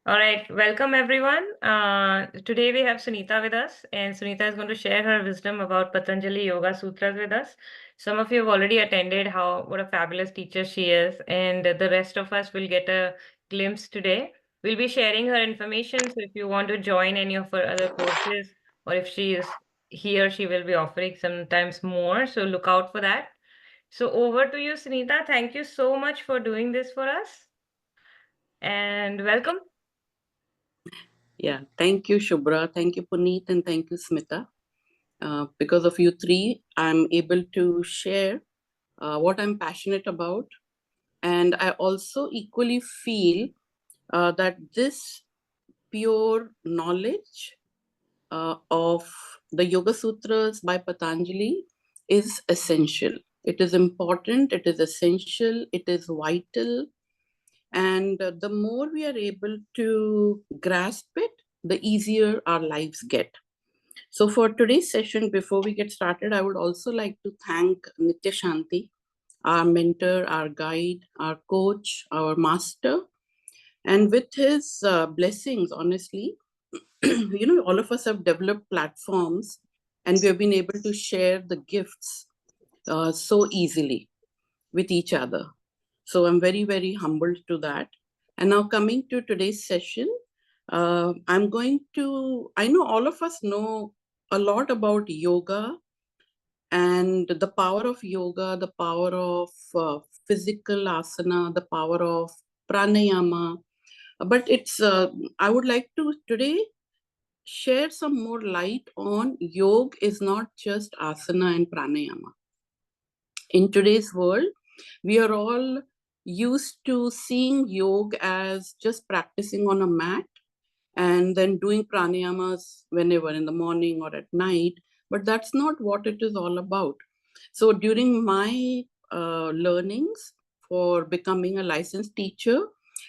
All right, welcome everyone. Today we have Sunita with us, and Sunita is going to share her wisdom about Patanjali Yoga Sutras with us. Some of you have already attended what a fabulous teacher she is, and the rest of us will get a glimpse today. We'll be sharing her information, so if you want to join any of her other courses, or if he or she will be offering sometimes more, so look out for that. So over to you, Sunita. Thank you so much for doing this for us, and welcome. Yeah, thank you, Shubhra. Thank you, Puneet, and thank you, Smita. Because of you three, I'm able to share what I'm passionate about. And I also equally feel that this pure knowledge of the Yoga Sutras by Patanjali is essential. It is important, it is essential, it is vital. And the more we are able to grasp it, the easier our lives get. So for today's session, before we get started, I would also like to thank Nitya Shanti, our mentor, our guide, our coach, our master. And with his blessings, honestly, all of us have developed platforms and we have been able to share the gifts so easily with each other. So I'm very, very humbled to that. And now coming to today's session, I know all of us know a lot about yoga and the power of yoga, the power of physical asana, the power of pranayama. But I would like to today share some more light on yoga is not just asana and pranayama. In today's world, we are all used to seeing yoga as just practicing on a mat and then doing pranayamas whenever in the morning or at night. But that's not what it is all about. So during my learnings for becoming a licensed teacher,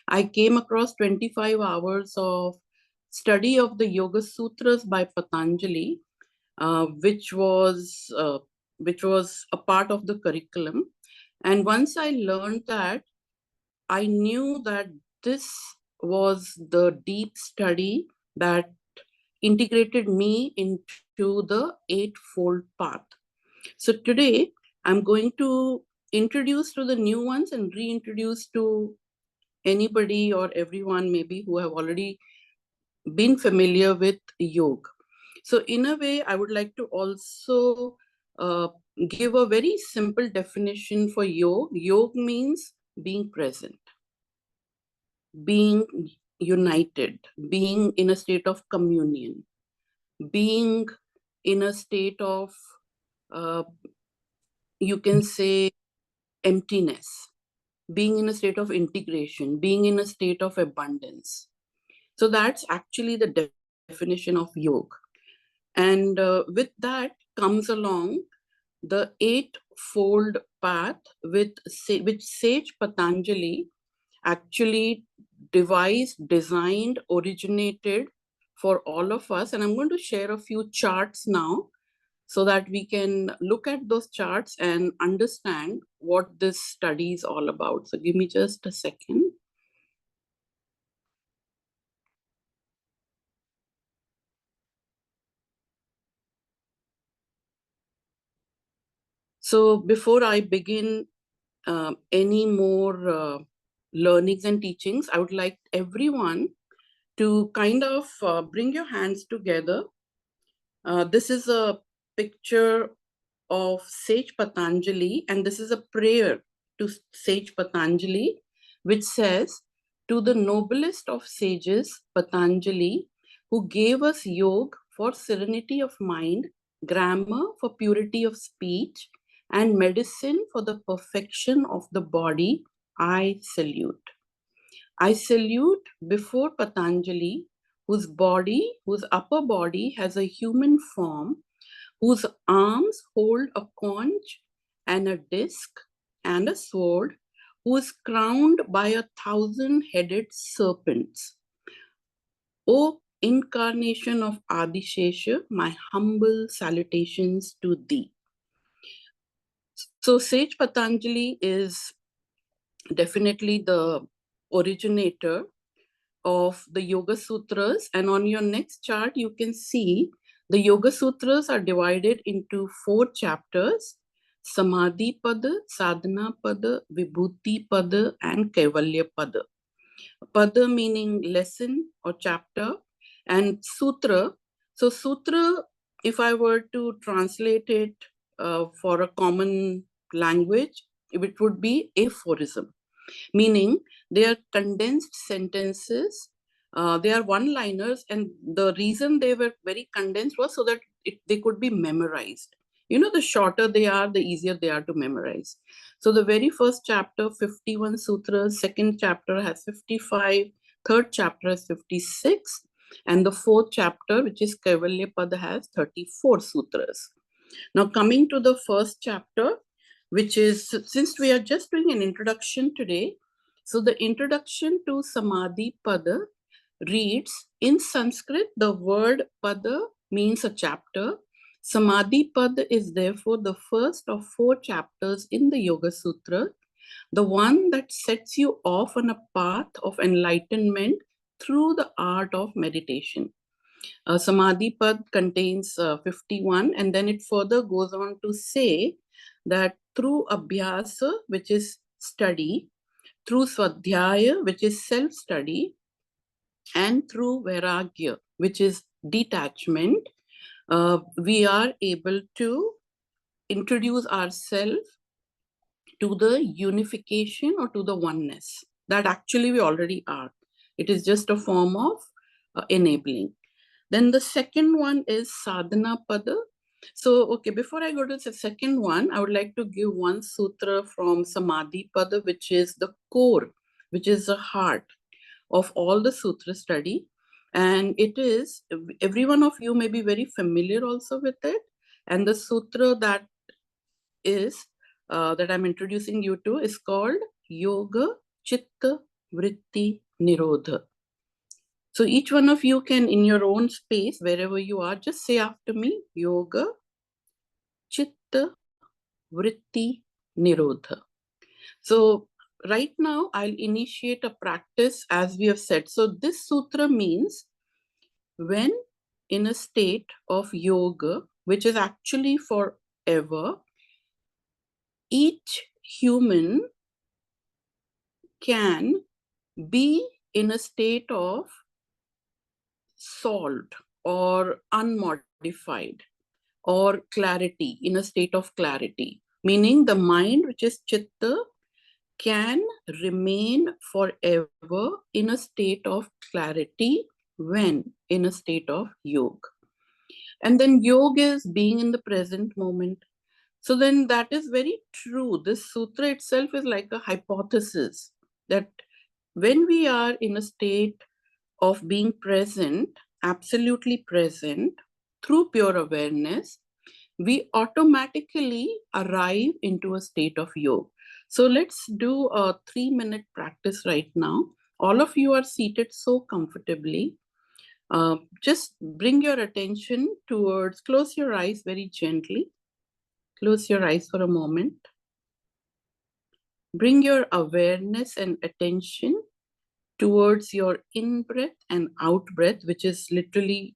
I came across 25 hours of study of the Yoga Sutras by Patanjali, uh, which was uh, which was a part of the curriculum. And once I learned that, I knew that this was the deep study that integrated me into the eightfold path. So today I'm going to introduce to the new ones and reintroduce to anybody or everyone maybe who have already been familiar with yoga. So in a way, I would like to also give a very simple definition for yoga. Yoga means being present, being united, being in a state of communion, being in a state of, uh, you can say, emptiness, being in a state of integration, being in a state of abundance. So that's actually the definition of yoga. And with that comes along the eightfold path which Sage Patanjali actually devised, designed, originated for all of us. And I'm going to share a few charts now so that we can look at those charts and understand what this study is all about. So give me just a second. So before I begin any more learnings and teachings, I would like everyone to kind of bring your hands together. This is a picture of Sage Patanjali, and this is a prayer to Sage Patanjali, which says, "To the noblest of sages, Patanjali, who gave us yoga for serenity of mind, grammar for purity of speech, and medicine for the perfection of the body, I salute." I salute before Patanjali, whose upper body has a human form, whose arms hold a conch and a disc and a sword, who is crowned by 1,000-headed serpents. O incarnation of Adishesha, my humble salutations to thee. So Sage Patanjali is definitely the originator of the Yoga Sutras. And on your next chart, you can see the Yoga Sutras are divided into 4 chapters: Samadhi Pada, Sadhana Pada, Vibhuti Pada, and Kaivalya Pada. Pada meaning lesson or chapter, and Sutra. So Sutra, if I were to translate it for a common language, it would be aphorism, meaning they are condensed sentences. They are one-liners, and the reason they were very condensed was so that they could be memorized. The shorter they are, the easier they are to memorize. So the very first chapter, 51 sutras, second chapter has 55, third chapter has 56, and the fourth chapter, which is Kaivalya Pada, has 34 sutras. Now coming to the first chapter, which is, since we are just doing an introduction today, so the introduction to Samadhi Pada reads, in Sanskrit, the word Pada means a chapter. Samadhi Pada is therefore the first of 4 chapters in the Yoga Sutra, the one that sets you off on a path of enlightenment through the art of meditation. Samadhi Pad contains 51, and then it further goes on to say that through Abhyasa, which is study, through Swadhyaya, which is self-study, and through Vairagya, which is detachment, we are able to introduce ourselves to the unification or to the oneness that actually we already are. It is just a form of enabling. Then the second one is Sadhana Pada. So, okay, before I go to the second one, I would like to give one sutra from Samadhi Pada, which is the core, which is the heart of all the sutra study. And it is, every one of you may be very familiar also with it. And the sutra that is, that I'm introducing you to is called Yoga Chitta Vritti Nirodha. So each one of you can, in your own space, wherever you are, just say after me, Yoga Chitta Vritti Nirodha. So right now, I'll initiate a practice as we have said. So this sutra means when in a state of yoga, which is actually forever, each human can be in a state of salt or unmodified or clarity, in a state of clarity, meaning the mind, which is chitta, can remain forever in a state of clarity when in a state of yoga. And then yoga is being in the present moment. So then that is very true. This sutra itself is like a hypothesis that when we are in a state of being present, absolutely present, through pure awareness, we automatically arrive into a state of yoga. So let's do a 3-minute practice right now. All of you are seated so comfortably. Just bring your attention towards, close your eyes very gently. Close your eyes for a moment. Bring your awareness and attention towards your in-breath and out-breath, which is literally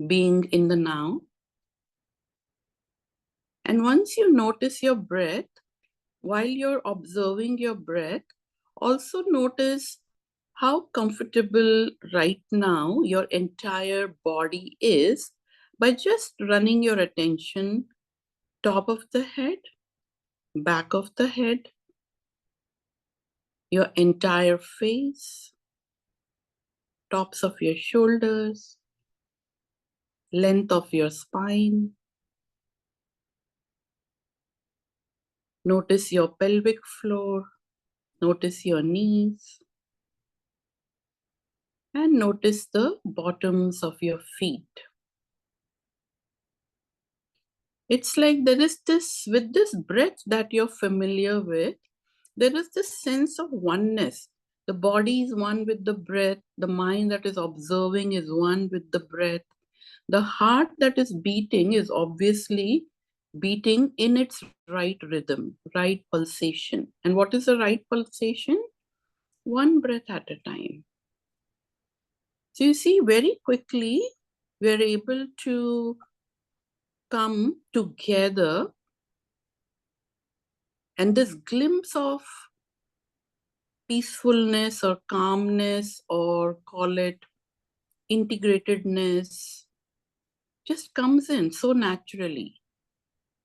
being in the now. And once you notice your breath, while you're observing your breath, also notice how comfortable right now your entire body is by just running your attention top of the head, back of the head, your entire face, tops of your shoulders, length of your spine. Notice your pelvic floor, notice your knees, and notice the bottoms of your feet. It's like there is this, with this breath that you're familiar with, there is this sense of oneness. The body is one with the breath, the mind that is observing is one with the breath. The heart that is beating is obviously beating in its right rhythm, right pulsation. And what is the right pulsation? One breath at a time. So you see, very quickly, we're able to come together, and this glimpse of peacefulness or calmness, or call it integratedness, just comes in so naturally,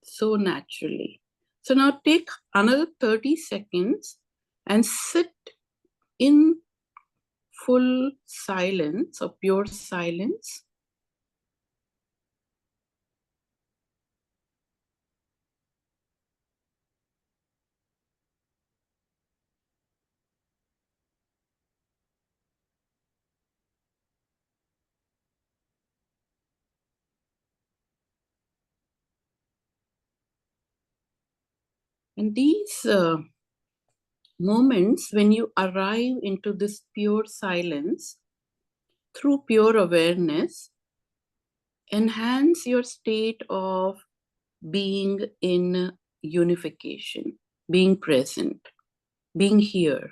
so naturally. So now take another 30 seconds and sit in full silence or pure silence. And these moments when you arrive into this pure silence through pure awareness enhance your state of being in unification, being present, being here,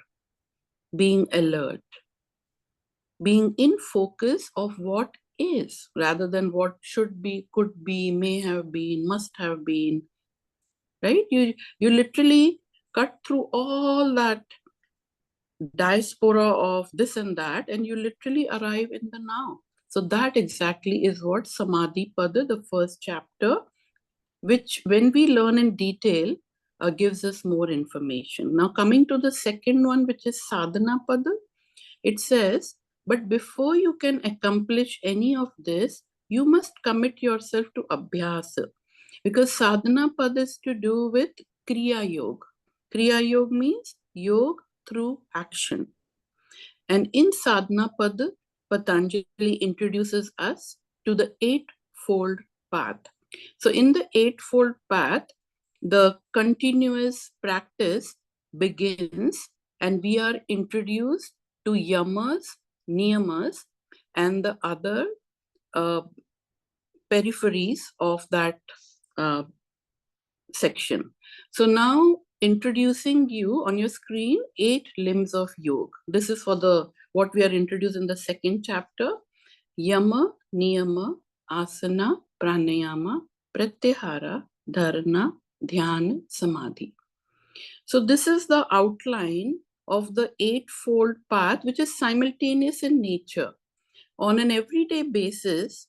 being alert, being in focus of what is rather than what should be, could be, may have been, must have been, right? You literally cut through all that diaspora of this and that, and you literally arrive in the now. So that exactly is what Samadhi Pada, the first chapter, which when we learn in detail, gives us more information. Now coming to the second one, which is Sadhana Pada, it says, but before you can accomplish any of this, you must commit yourself to Abhyasa. Because Sadhana Pada is to do with Kriya Yoga. Kriya Yoga means yoga through action. And in Sadhana Pada, Patanjali introduces us to the eightfold path. So in the eightfold path, the continuous practice begins, and we are introduced to yamas, niyamas, and the other peripheries of that section. So now introducing you on your screen 8 limbs of yoga. This is for the what we are introduced in the second chapter: yama, niyama, asana, pranayama, pratyahara, dharana, dhyana, samadhi. So this is the outline of the eightfold path, which is simultaneous in nature. On an everyday basis,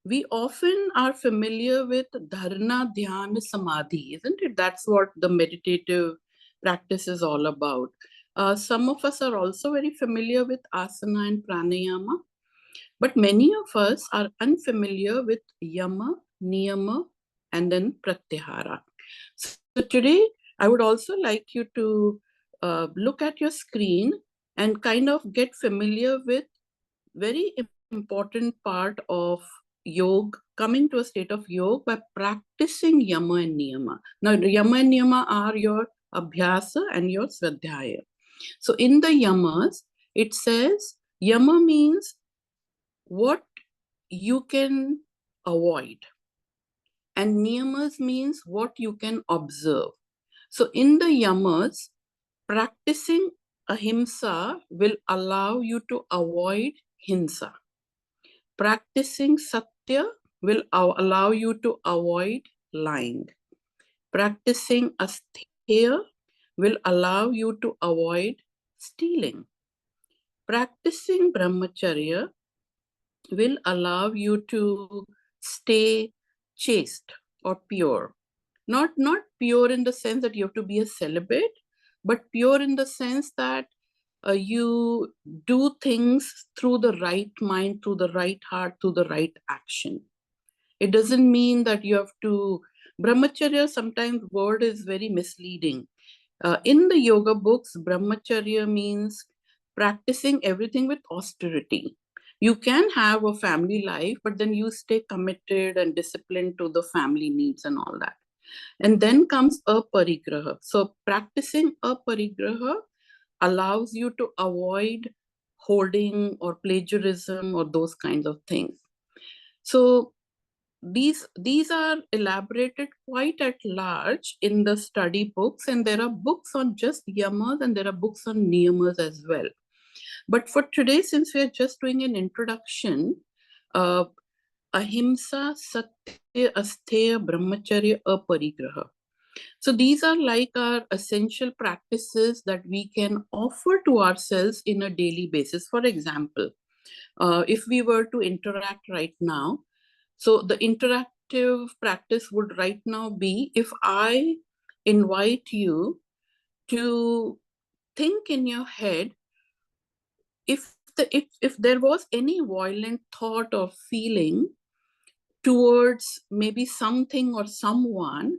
we often are familiar with dharana, dhyana, samadhi, isn't it? That's what the meditative practice is all about. Some of us are also very familiar with asana and pranayama, but many of us are unfamiliar with yama, niyama, and then pratyahara. So today, I would also like you to look at your screen and kind of get familiar with very important part of yoga, coming to a state of yoga by practicing yama and niyama. Now, yama and niyama are your abhyasa and your swadhyaya. So in the yamas, it says yama means what you can avoid, and niyamas means what you can observe. So in the yamas, practicing ahimsa will allow you to avoid hinsa. Practicing satya will allow you to avoid lying. Practicing astheya will allow you to avoid stealing. Practicing brahmacharya will allow you to stay chaste or pure. Not pure in the sense that you have to be a celibate, but pure in the sense that you do things through the right mind, through the right heart, through the right action. It doesn't mean that you have to, brahmacharya, sometimes word is very misleading. In the yoga books, brahmacharya means practicing everything with austerity. You can have a family life, but then you stay committed and disciplined to the family needs and all that. And then comes aparigraha. So practicing aparigraha allows you to avoid hoarding or plagiarism or those kinds of things. So these are elaborated quite at large in the study books, and there are books on just yamas and there are books on niyamas as well. But for today, since we are just doing an introduction, ahimsa, satya, astheya, brahmacharya, aparigraha. So these are like our essential practices that we can offer to ourselves in a daily basis. For example, if we were to interact right now, so the interactive practice would right now be, if I invite you to think in your head, if there was any violent thought or feeling towards maybe something or someone,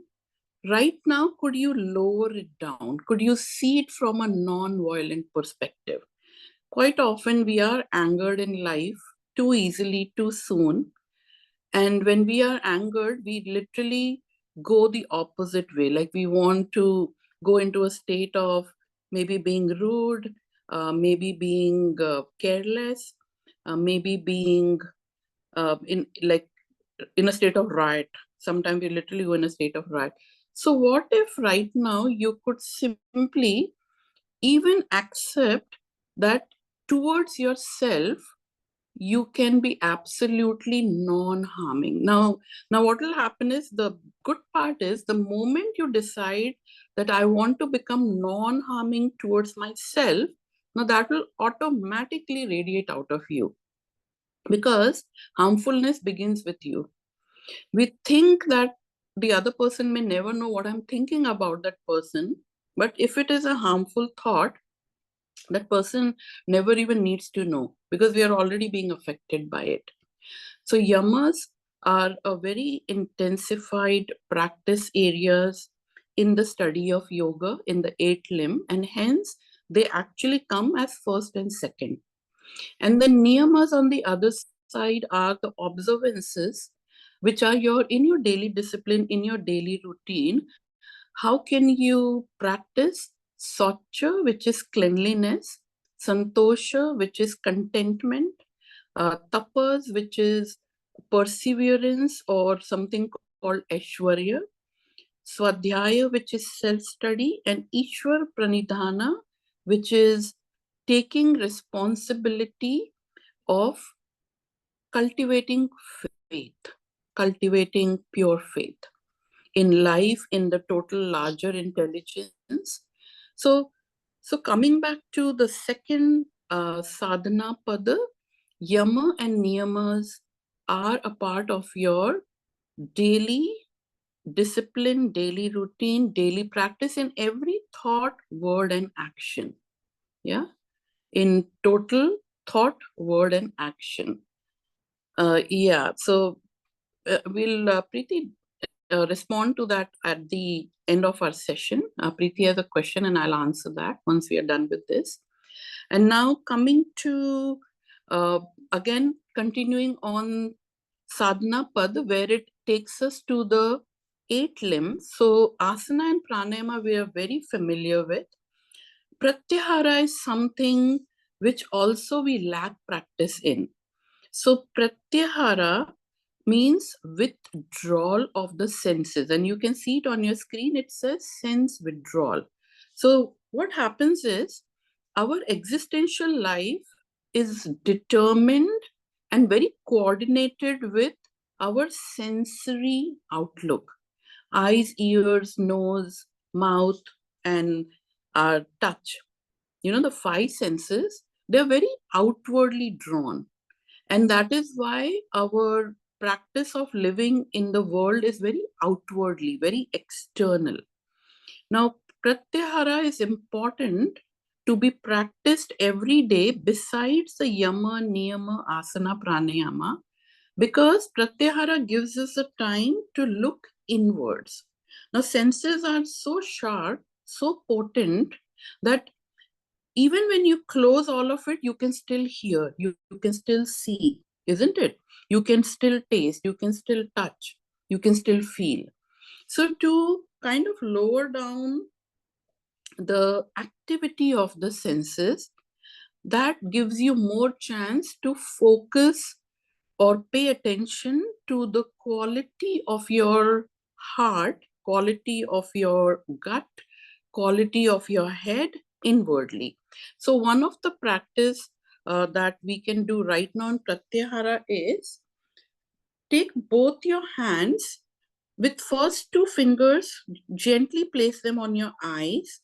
right now, could you lower it down? Could you see it from a non-violent perspective? Quite often we are angered in life too easily, too soon. And when we are angered, we literally go the opposite way. Like we want to go into a state of maybe being rude, maybe being careless, maybe being in a state of riot. Sometimes we literally go in a state of riot. So what if right now you could simply even accept that towards yourself, you can be absolutely non-harming. Now what will happen is, the good part is, the moment you decide that I want to become non-harming towards myself, now that will automatically radiate out of you, because harmfulness begins with you. We think that the other person may never know what I'm thinking about that person, but if it is a harmful thought, that person never even needs to know, because we are already being affected by it. So yamas are a very intensified practice areas in the study of yoga in the 8 limb, and hence they actually come as first and second. And the niyamas on the other side are the observances, which are in your daily discipline, in your daily routine. How can you practice Socha, which is cleanliness, Santosha, which is contentment, Tapas, which is perseverance or something called Aishwarya, Swadhyaya, which is self-study, and Ishwar Pranidhana, which is taking responsibility of cultivating faith, cultivating pure faith in life, in the total larger intelligence. So, so coming back to the second sadhana pada, yama and niyamas are a part of your daily discipline, daily routine, daily practice in every thought, word, and action. Yeah, in total thought, word, and action. Yeah, so we'll Preeti respond to that at the end of our session. Preeti has a question and I'll answer that once we are done with this. And now coming to, again, continuing on sadhana pad, where it takes us to the 8 limbs. So asana and pranayama we are very familiar with. Pratyahara is something which also we lack practice in. So pratyahara means withdrawal of the senses. And you can see it on your screen. It says sense withdrawal. So what happens is, our existential life is determined and very coordinated with our sensory outlook. Eyes, ears, nose, mouth, and our touch. You know, the 5 senses, they're very outwardly drawn. And that is why our practice of living in the world is very outwardly, very external. Now, pratyahara is important to be practiced every day besides the yama, niyama, asana, pranayama, because pratyahara gives us a time to look inwards. Now, senses are so sharp, so potent, that even when you close all of it, you can still hear, you can still see, isn't it? You can still taste, you can still touch, you can still feel. So to kind of lower down the activity of the senses, that gives you more chance to focus or pay attention to the quality of your heart, quality of your gut, quality of your head inwardly. So one of the practice that we can do right now in Pratyahara is take both your hands with first two fingers, gently place them on your eyes.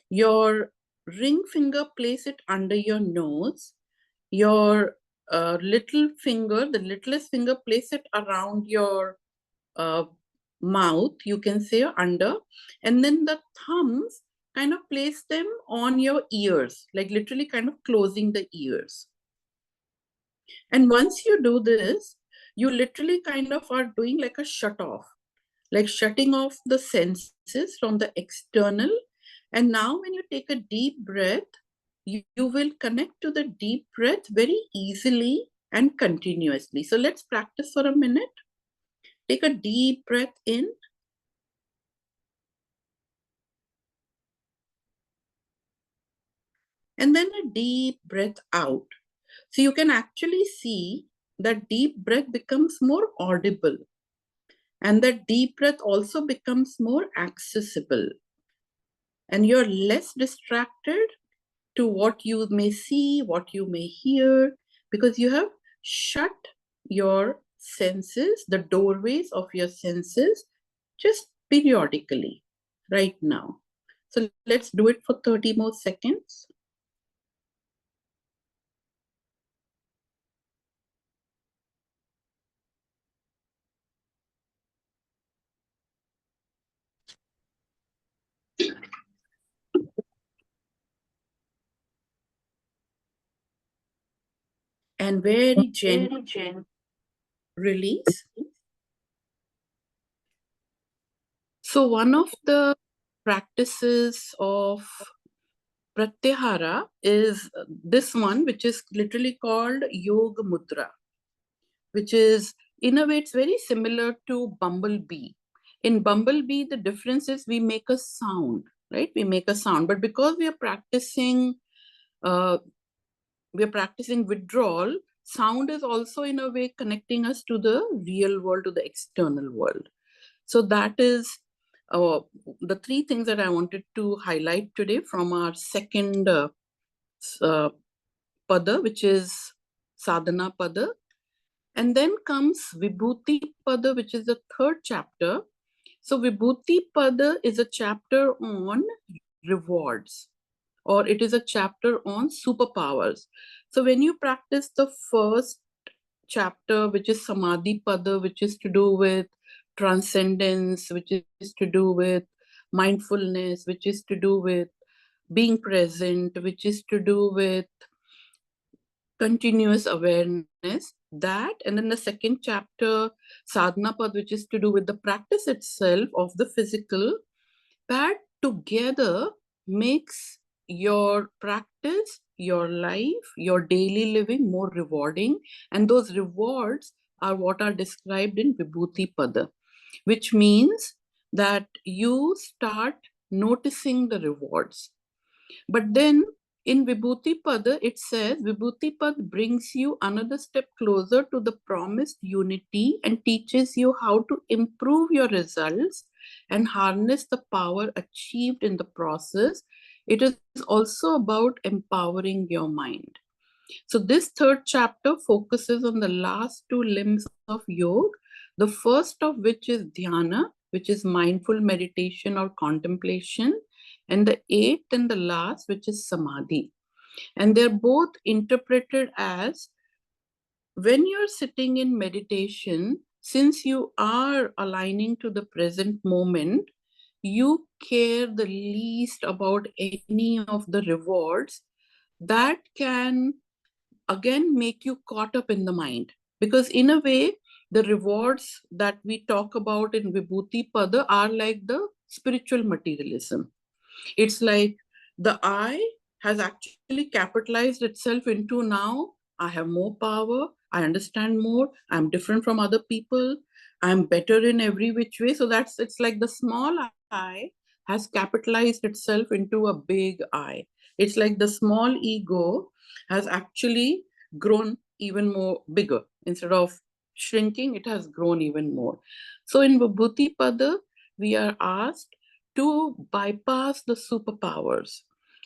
Your ring finger, place it under your nose. Your little finger, the littlest finger, place it around your uh, mouth, you can say under, and then the thumbs kind of place them on your ears, like literally kind of closing the ears. And once you do this, you literally kind of are doing like a shut off, like shutting off the senses from the external. And now when you take a deep breath, you will connect to the deep breath very easily and continuously. So let's practice for a minute. Take a deep breath in. And then a deep breath out. So you can actually see that deep breath becomes more audible. And that deep breath also becomes more accessible. And you're less distracted to what you may see, what you may hear, because you have shut your senses, the doorways of your senses, just periodically right now. So let's do it for 30 more seconds. And very gently release. So one of the practices of Pratyahara is this one, which is literally called Yoga Mudra, which is, in a way, it's very similar to Bumblebee. In Bumblebee, the difference is we make a sound, right? We make a sound, but because uh, we are practicing withdrawal, sound is also in a way connecting us to the real world, to the external world. So that is the three things that I wanted to highlight today from our second pada, which is sadhana pada. And then comes Vibhuti Pada, which is the third chapter. So Vibhuti Pada is a chapter on rewards, or it is a chapter on superpowers. So when you practice the first chapter, which is Samadhi Pada, which is to do with transcendence, which is to do with mindfulness, which is to do with being present, which is to do with continuous awareness, that, and then the second chapter, Sadhana Pad, which is to do with the practice itself of the physical, that together makes your practice, your life, your daily living more rewarding. And those rewards are what are described in Vibhuti Pada, which means that you start noticing the rewards. But then in Vibhuti Pada, it says Vibhuti Pad brings you another step closer to the promised unity and teaches you how to improve your results and harness the power achieved in the process. It is also about empowering your mind. So this third chapter focuses on the last two limbs of yoga, the first of which is dhyana, which is mindful meditation or contemplation, and the eighth and the last, which is samadhi. And they're both interpreted as, when you're sitting in meditation, since you are aligning to the present moment, you care the least about any of the rewards that can again make you caught up in the mind. Because in a way, the rewards that we talk about in Vibhuti Pada are like the spiritual materialism. It's like the I has actually capitalized itself into, now I have more power, I understand more, I'm different from other people, I'm better in every which way. So it's like the small I has capitalized itself into a big I. It's like the small ego has actually grown even more bigger. Instead of shrinking, it has grown even more. So in Vibhuti Pada, we are asked to bypass the superpowers.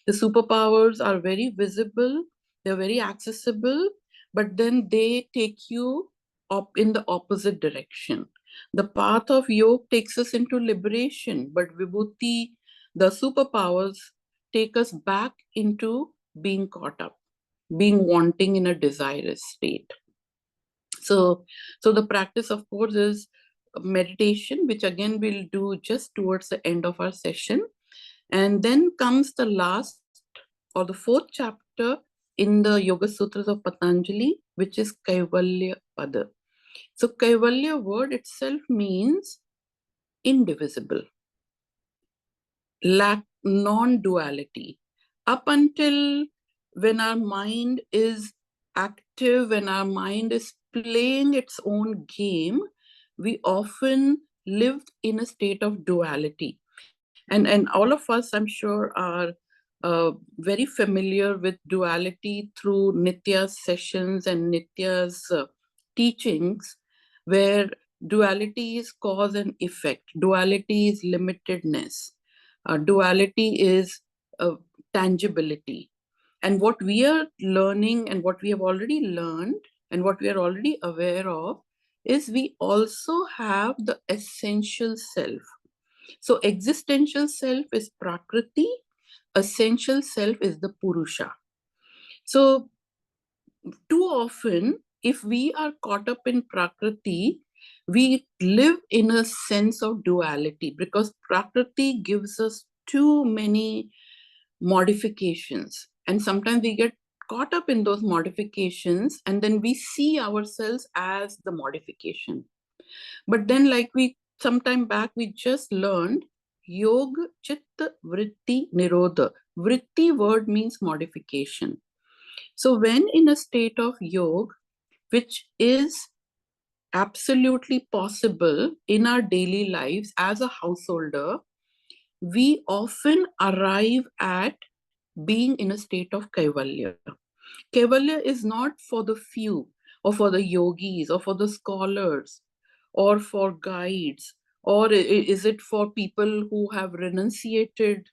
The superpowers are very visible, they're very accessible, but then they take you up in the opposite direction. The path of yoga takes us into liberation, but vibhuti, the superpowers, take us back into being caught up, being wanting in a desirous state. So the practice, of course, is meditation, which again we'll do just towards the end of our session. And then comes the last or the fourth chapter in the Yoga Sutras of Patanjali, which is Kaivalya Pada. So Kaivalya word itself means indivisible, lack, non-duality. Up until when our mind is active, when our mind is playing its own game, we often live in a state of duality. And all of us, I'm sure, are very familiar with duality through Nitya's sessions and Nitya's teachings, where duality is cause and effect, duality is limitedness, duality is tangibility. And what we are learning and what we have already learned and what we are already aware of is we also have the essential self. So existential self is Prakriti, essential self is the Purusha. So too often, if we are caught up in Prakriti, we live in a sense of duality because Prakriti gives us too many modifications. And sometimes we get caught up in those modifications and then we see ourselves as the modification. But then, like we sometime back, we just learned Yoga Chitta Vritti Nirodha. Vritti word means modification. So when in a state of yoga, which is absolutely possible in our daily lives as a householder, we often arrive at being in a state of kaivalya. Kaivalya is not for the few, or for the yogis, or for the scholars, or for guides, or is it for people who have renunciated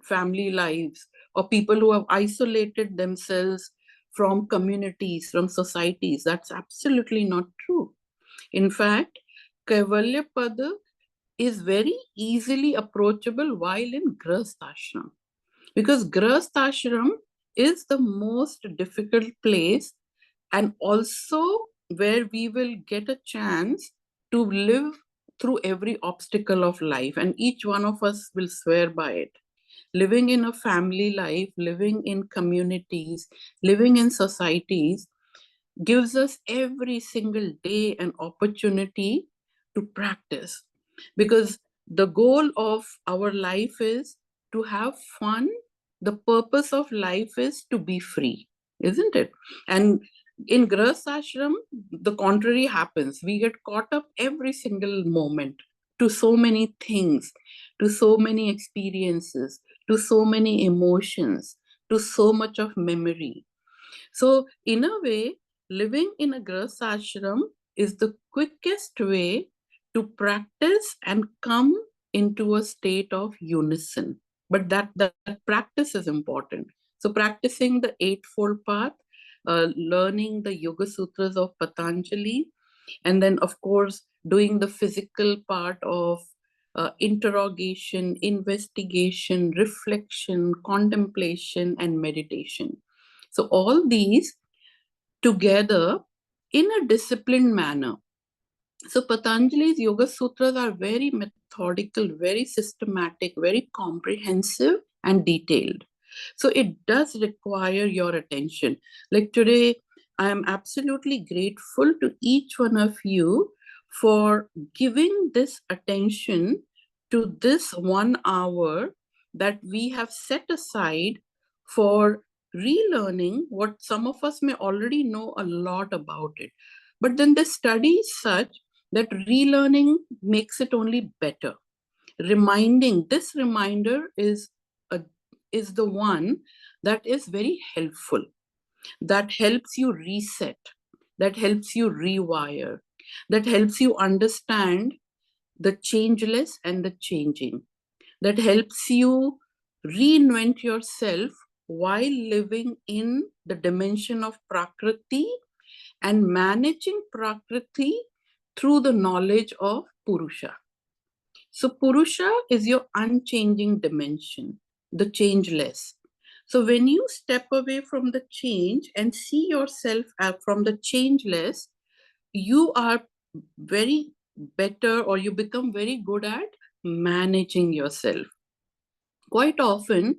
family lives, or people who have isolated themselves from communities, from societies? That's absolutely not true. In fact, Kaivalya Pada is very easily approachable while in Grahasth ashram, because Grahasth ashram is the most difficult place and also where we will get a chance to live through every obstacle of life, and each one of us will swear by it. Living in a family life, living in communities, living in societies gives us every single day an opportunity to practice, because the goal of our life is to have fun. The purpose of life is to be free, isn't it? And in Grahasth ashram, the contrary happens. We get caught up every single moment to so many things, to so many experiences, to so many emotions, to so much of memory. So in a way, living in a Grahasth ashram is the quickest way to practice and come into a state of unison. But that practice is important. So practicing the Eightfold Path, learning the Yoga Sutras of Patanjali, and then of course doing the physical part of interrogation, investigation, reflection, contemplation, and meditation. So all these together in a disciplined manner. So Patanjali's Yoga Sutras are very methodical, very systematic, very comprehensive and detailed. So it does require your attention. Like today, I am absolutely grateful to each one of you for giving this attention to this 1 hour that we have set aside for relearning what some of us may already know a lot about it. But then the study is such that relearning makes it only better. This reminder is the one that is very helpful, that helps you reset, that helps you rewire, that helps you understand the changeless and the changing, that helps you reinvent yourself while living in the dimension of Prakriti and managing Prakriti through the knowledge of Purusha. So Purusha is your unchanging dimension, the changeless. So when you step away from the change and see yourself from the changeless, you are very better, or you become very good at managing yourself. Quite often,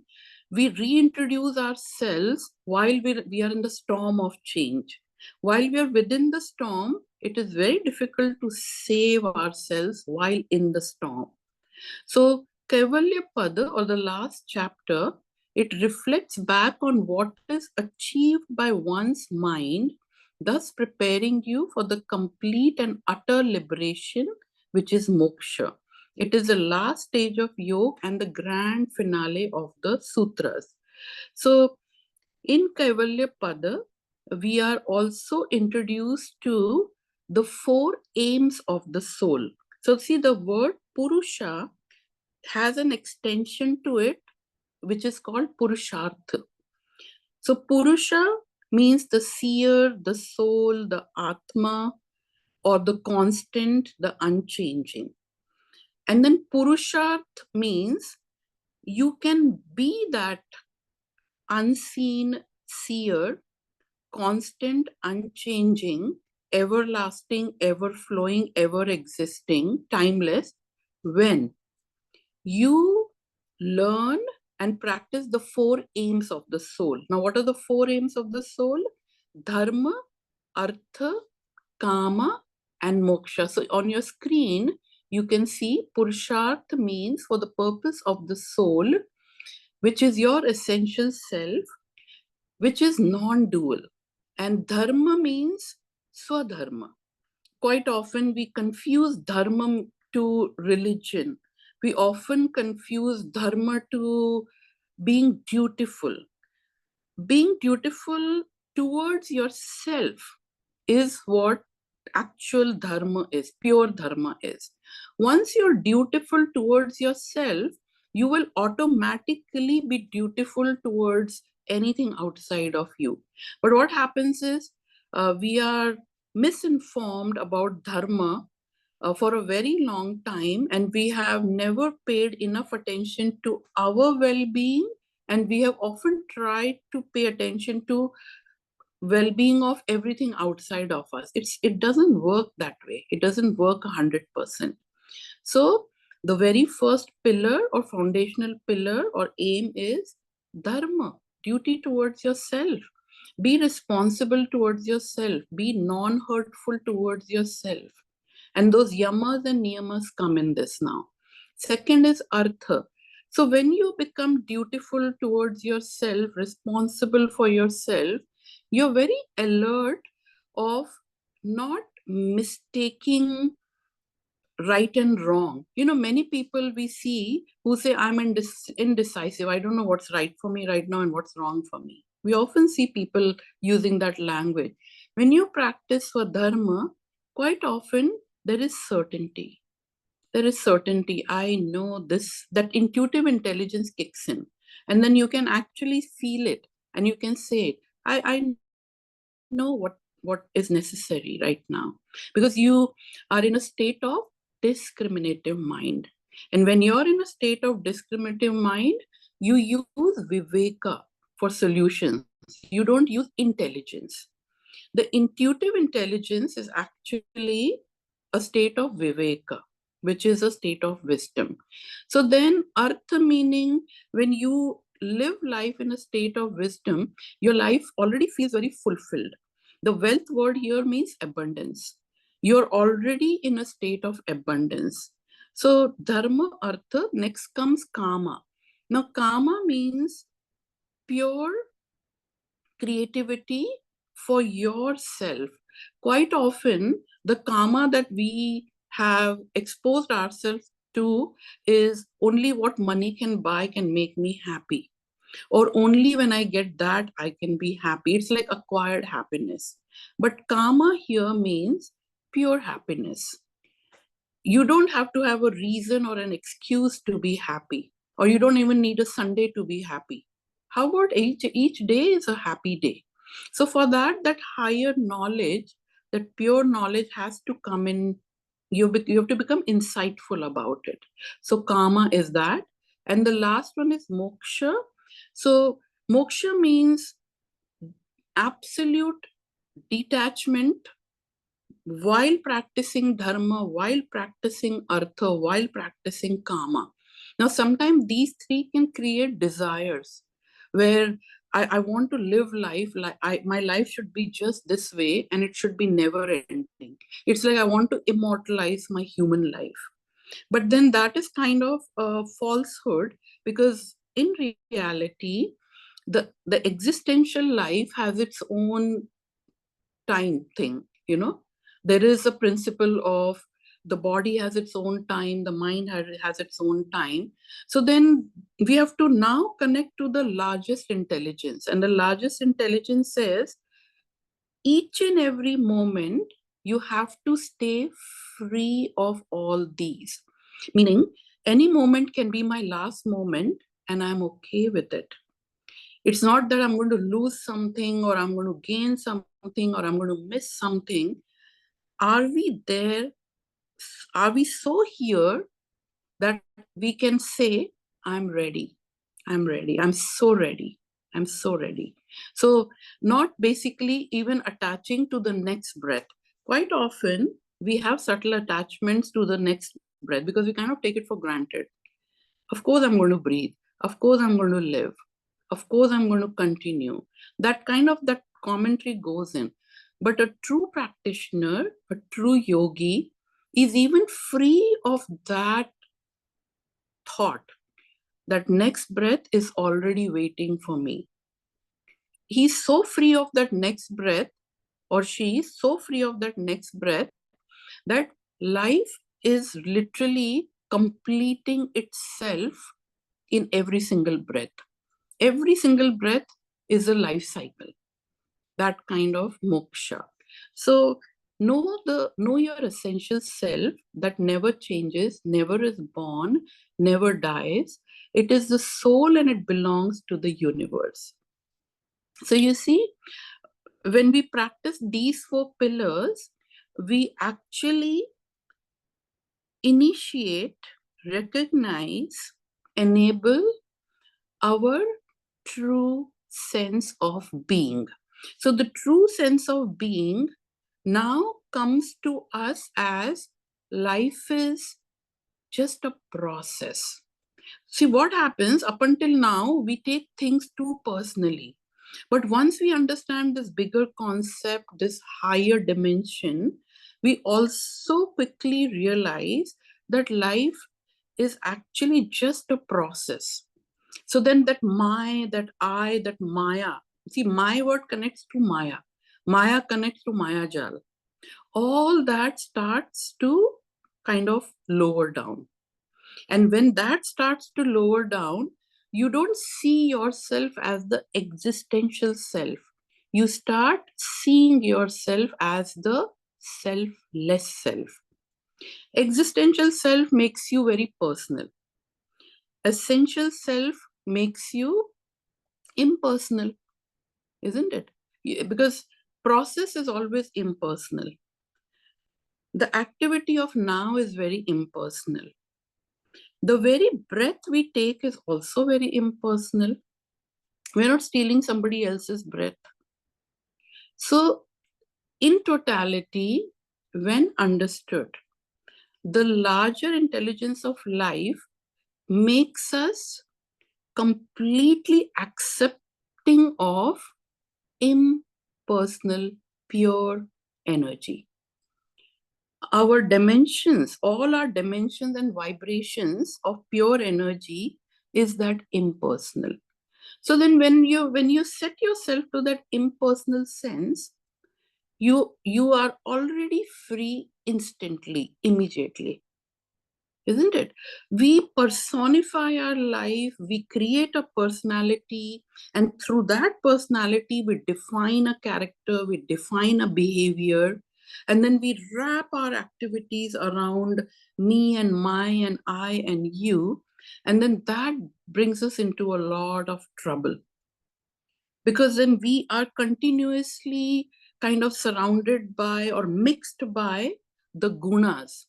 we reintroduce ourselves while we are in the storm of change. While we are within the storm, it is very difficult to save ourselves while in the storm. So, Kaivalya Pada, or the last chapter, it reflects back on what is achieved by one's mind, thus preparing you for the complete and utter liberation, which is moksha. It is the last stage of yoga and the grand finale of the sutras. So, in Kaivalya Pada, we are also introduced to the four aims of the soul. So, see, the word Purusha has an extension to it, which is called Purushartha. So Purusha means the seer, the soul, the Atma, or the constant, the unchanging. And then Purusharth means you can be that unseen seer, constant, unchanging, everlasting, ever flowing, ever existing, timeless, when you learn and practice the four aims of the soul. Now, what are the four aims of the soul? Dharma, Artha, Kama, and Moksha. So on your screen, you can see Purusharth means for the purpose of the soul, which is your essential self, which is non-dual. And Dharma means Swadharma. Quite often we confuse Dharma to religion. We often confuse Dharma to being dutiful. Being dutiful towards yourself is what actual dharma is, pure dharma is. Once you're dutiful towards yourself, you will automatically be dutiful towards anything outside of you. But what happens is we are misinformed about dharma for a very long time, and we have never paid enough attention to our well-being, and we have often tried to pay attention to well-being of everything outside of us. It doesn't work that way. It doesn't work 100%. So the very first pillar or foundational pillar or aim is dharma, duty towards yourself. Be responsible towards yourself. Be non-hurtful towards yourself. And those yamas and niyamas come in this now. Second is artha. So when you become dutiful towards yourself, responsible for yourself, you're very alert of not mistaking right and wrong. You know, many people we see who say, I'm indecisive. I don't know what's right for me right now and what's wrong for me. We often see people using that language. When you practice for dharma, quite often there is certainty. There is certainty. I know this, that intuitive intelligence kicks in. And then you can actually feel it and you can say it. I know what is necessary right now, because you are in a state of discriminative mind. And when you're in a state of discriminative mind, you use viveka for solutions. You don't use intelligence. The intuitive intelligence is actually a state of viveka, which is a state of wisdom. So then artha meaning, when you live life in a state of wisdom, your life already feels very fulfilled. The wealth word here means abundance. You're already in a state of abundance. So dharma, artha, next comes kama. Now kama means pure creativity for yourself. Quite often, the karma that we have exposed ourselves to is only what money can buy can make me happy. Or only when I get that, I can be happy. It's like acquired happiness. But karma here means pure happiness. You don't have to have a reason or an excuse to be happy, or you don't even need a Sunday to be happy. How about each day is a happy day? So for that higher knowledge, that pure knowledge has to come in. You have to become insightful about it. So karma is that. And the last one is moksha. So moksha means absolute detachment while practicing dharma, while practicing artha, while practicing kama. Now, sometimes these three can create desires where I want to live life like my life should be just this way and it should be never ending. It's like I want to immortalize my human life. But then that is kind of a falsehood, because in reality, the existential life has its own time thing, there is a principle of the body has its own time, the mind has its own time. So then we have to now connect to the largest intelligence, and the largest intelligence says each and every moment you have to stay free of all these, meaning any moment can be my last moment and I'm okay with it. It's not that I'm going to lose something or I'm going to gain something or I'm going to miss something. Are we there? Are we so here that we can say, I'm ready? I'm ready. I'm so ready. I'm so ready. So, not basically even attaching to the next breath. Quite often, we have subtle attachments to the next breath because we kind of take it for granted. Of course, I'm going to breathe. Of course, I'm going to live. Of course, I'm going to continue. That commentary goes in. But a true practitioner, a true yogi, is even free of that thought that next breath is already waiting for me. He's so free of that next breath, or she is so free of that next breath, that life is literally completing itself in every single breath. Every single breath is a life cycle, that kind of moksha. So know your essential self that never changes, never is born, never dies. It is the soul and it belongs to the universe. So you see, when we practice these four pillars, we actually initiate, recognize, enable our true sense of being. So the true sense of being now comes to us as life is just a process. See what happens up until now, we take things too personally. But once we understand this bigger concept, this higher dimension, we also quickly realize that life is actually just a process. So then that my, that I, that Maya, see, my word connects to Maya. Maya connects to Maya Jal. All that starts to kind of lower down. And when that starts to lower down, you don't see yourself as the existential self. You start seeing yourself as the selfless self. Existential self makes you very personal. Essential self makes you impersonal, isn't it? Because process is always impersonal. The activity of now is very impersonal. The very breath we take is also very impersonal. We're not stealing somebody else's breath. So, in totality, when understood, the larger intelligence of life makes us completely accepting of impersonal, pure energy. Our dimensions, all our dimensions and vibrations of pure energy is that impersonal. So then when you set yourself to that impersonal sense, you are already free instantly, immediately, isn't it? We personify our life, we create a personality, and through that personality, we define a character, we define a behavior, and then we wrap our activities around me and my and I and you, and then that brings us into a lot of trouble. because then we are continuously kind of surrounded by or mixed by the gunas,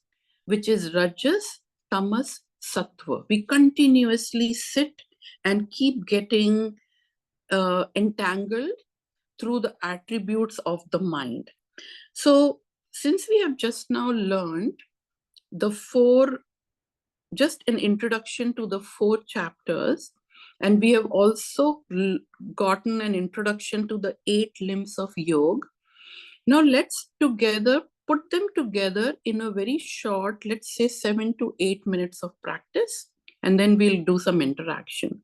which is rajas, tamas, sattva. We continuously sit and keep getting entangled through the attributes of the mind. So since we have just now learned the four, just an introduction to the 4 chapters, and we have also gotten an introduction to the 8 limbs of yoga. Now let's together put them together in a very short, let's say 7 to 8 minutes of practice, and then we'll do some interaction.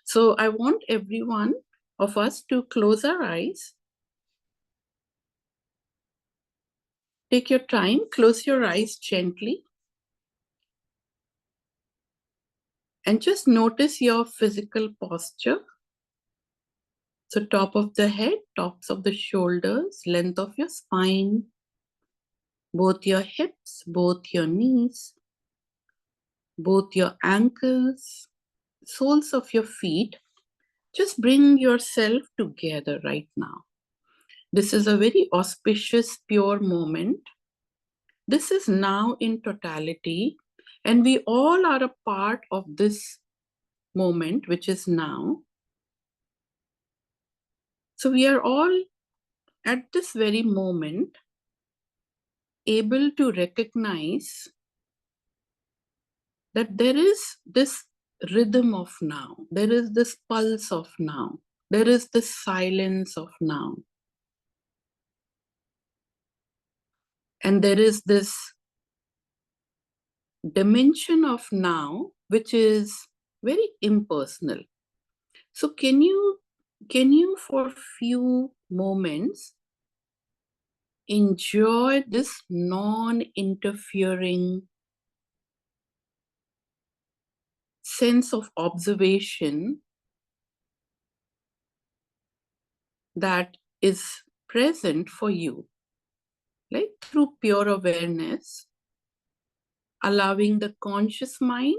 So I want everyone of us to close our eyes. Take your time, close your eyes gently, and just notice your physical posture. So top of the head, tops of the shoulders, length of your spine, both your hips, both your knees, both your ankles, soles of your feet. Just bring yourself together right now. This is a very auspicious, pure moment. This is now in totality, and we all are a part of this moment, which is now. So we are all at this very moment able to recognize that there is this rhythm of now, there is this pulse of now, there is this silence of now, and there is this dimension of now which is very impersonal. So can you for few moments enjoy this non-interfering sense of observation that is present for you, like through pure awareness, allowing the conscious mind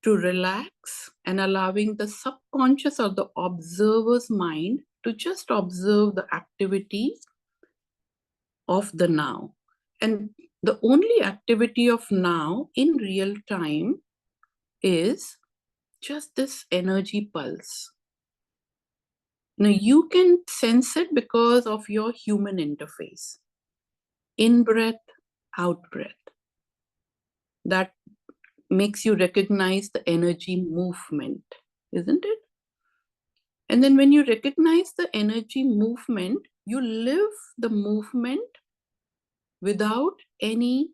to relax and allowing the subconscious or the observer's mind to just observe the activity of the now. And the only activity of now in real time is just this energy pulse. Now you can sense it because of your human interface. In breath, out breath. That makes you recognize the energy movement, isn't it? And then when you recognize the energy movement, you live the movement without any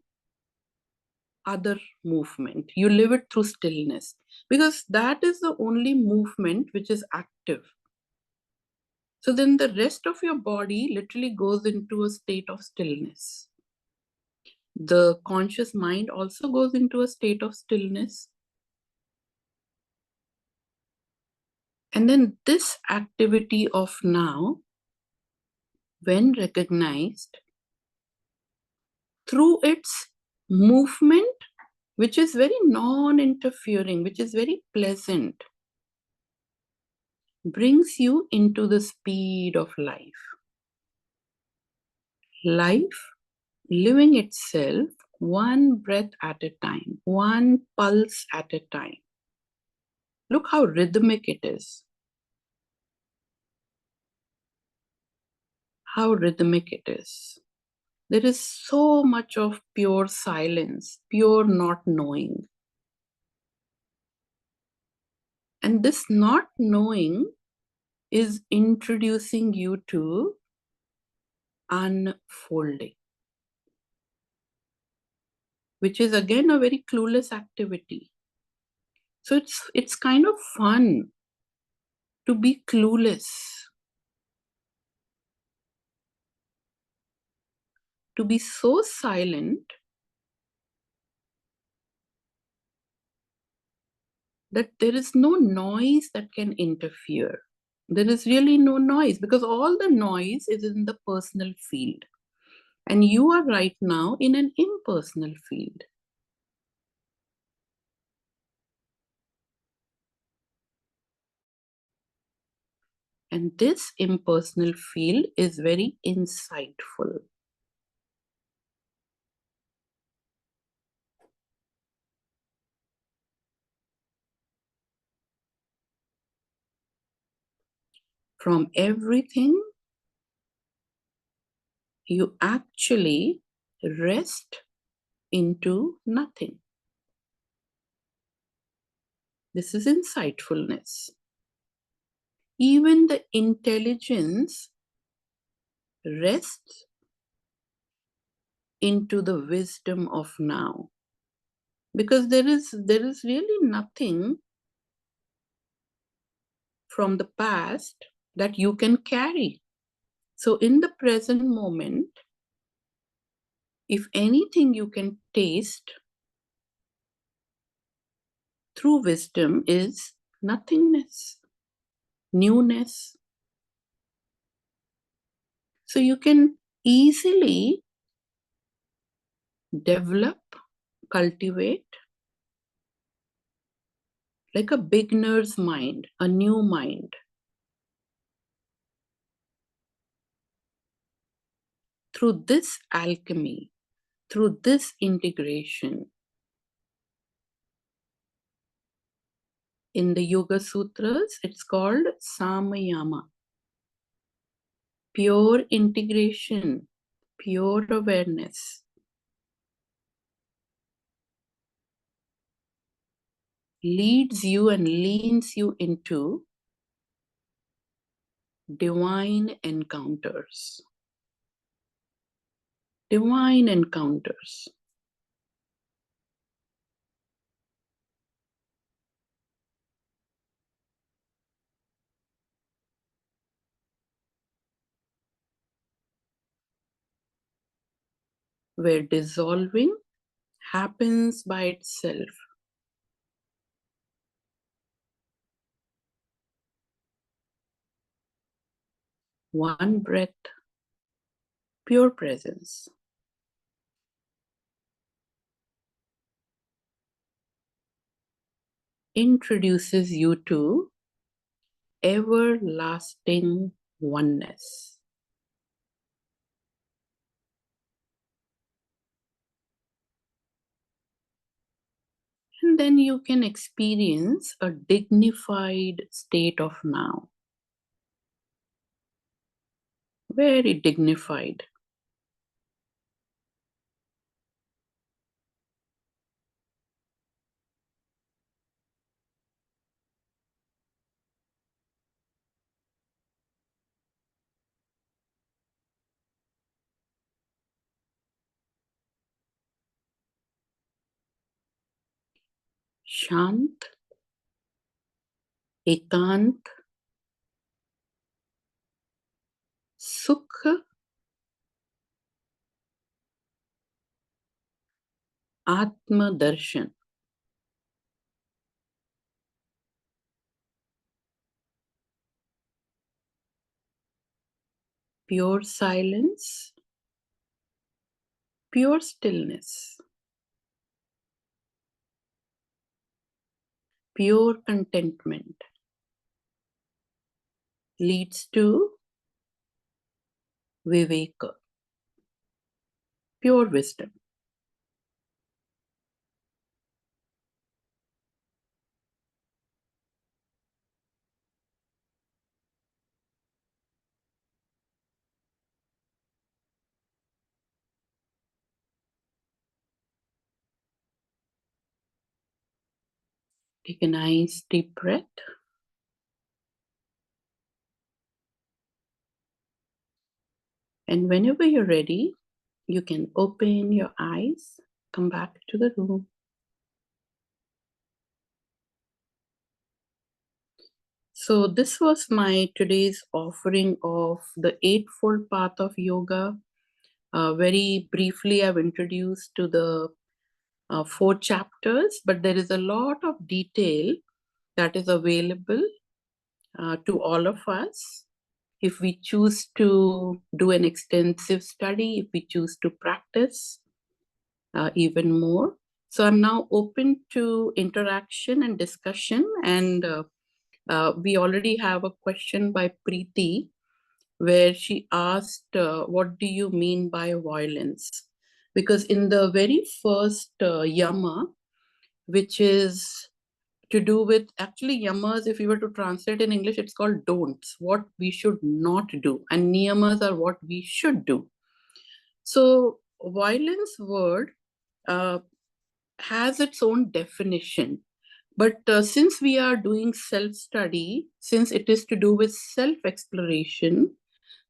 other movement. You live it through stillness, because that is the only movement which is active. So then the rest of your body literally goes into a state of stillness. The conscious mind also goes into a state of stillness. And then this activity of now, when recognized through its movement, which is very non-interfering, which is very pleasant, brings you into the speed of life. Life living itself one breath at a time, one pulse at a time. Look how rhythmic it is. How rhythmic it is. There is so much of pure silence, pure not knowing. And this not knowing is introducing you to unfolding, which is again a very clueless activity. So it's kind of fun to be clueless, to be so silent that there is no noise that can interfere. There is really no noise, because all the noise is in the personal field. And you are right now in an impersonal field. And this impersonal field is very insightful. From everything, you actually rest into nothing. This is insightfulness. Even the intelligence rests into the wisdom of now. Because there is really nothing from the past that you can carry. So in the present moment, if anything you can taste through wisdom is nothingness, newness. So you can easily develop, cultivate like a beginner's mind, a new mind. Through this alchemy, through this integration. In the Yoga Sutras, it's called Samayama. Pure integration, pure awareness. Leads you and leans you into divine encounters. Divine encounters. Where dissolving happens by itself. One breath, pure presence. Introduces you to everlasting oneness. And then you can experience a dignified state of now. Very dignified. Shant, ekant, sukh, atma darshan. Pure silence, pure stillness, pure contentment leads to viveka, pure wisdom. Take a nice deep breath. And whenever you're ready, you can open your eyes, come back to the room. So this was my today's offering of the Eightfold Path of Yoga. Very briefly, I've introduced to the 4 chapters, but there is a lot of detail that is available to all of us. If we choose to do an extensive study, if we choose to practice even more. So I'm now open to interaction and discussion, and We already have a question by Preeti, where she asked, what do you mean by violence? Because in the very first yama, which is to do with, actually yamas, if you were to translate in English, it's called don'ts, what we should not do, and niyamas are what we should do. So violence word has its own definition. But since we are doing self-study, since it is to do with self-exploration,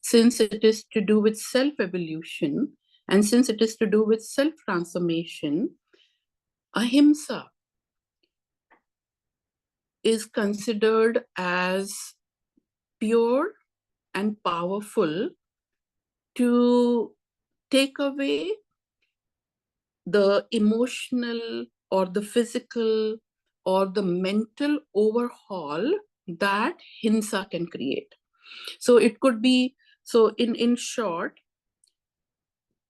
since it is to do with self-evolution, and since it is to do with self-transformation, ahimsa is considered as pure and powerful to take away the emotional or the physical or the mental overhaul that hinsa can create. So it could be, so in short,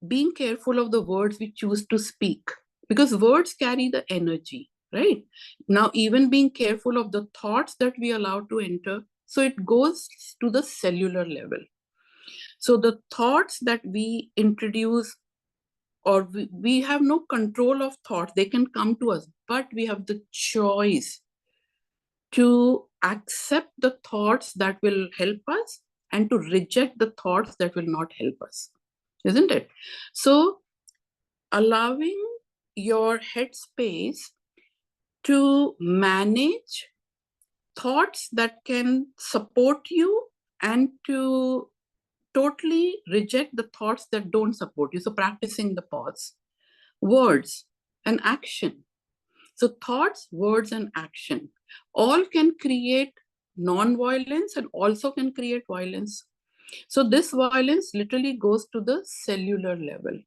being careful of the words we choose to speak, because words carry the energy, right? Now, even being careful of the thoughts that we allow to enter, so it goes to the cellular level. So the thoughts that we introduce, or we have no control of thoughts, they can come to us, but we have the choice to accept the thoughts that will help us and to reject the thoughts that will not help us, isn't it? So allowing your headspace to manage thoughts that can support you and to totally reject the thoughts that don't support you. So practicing the pause, words and action. So thoughts, words and action all can create non-violence and also can create violence. So this violence literally goes to the cellular level.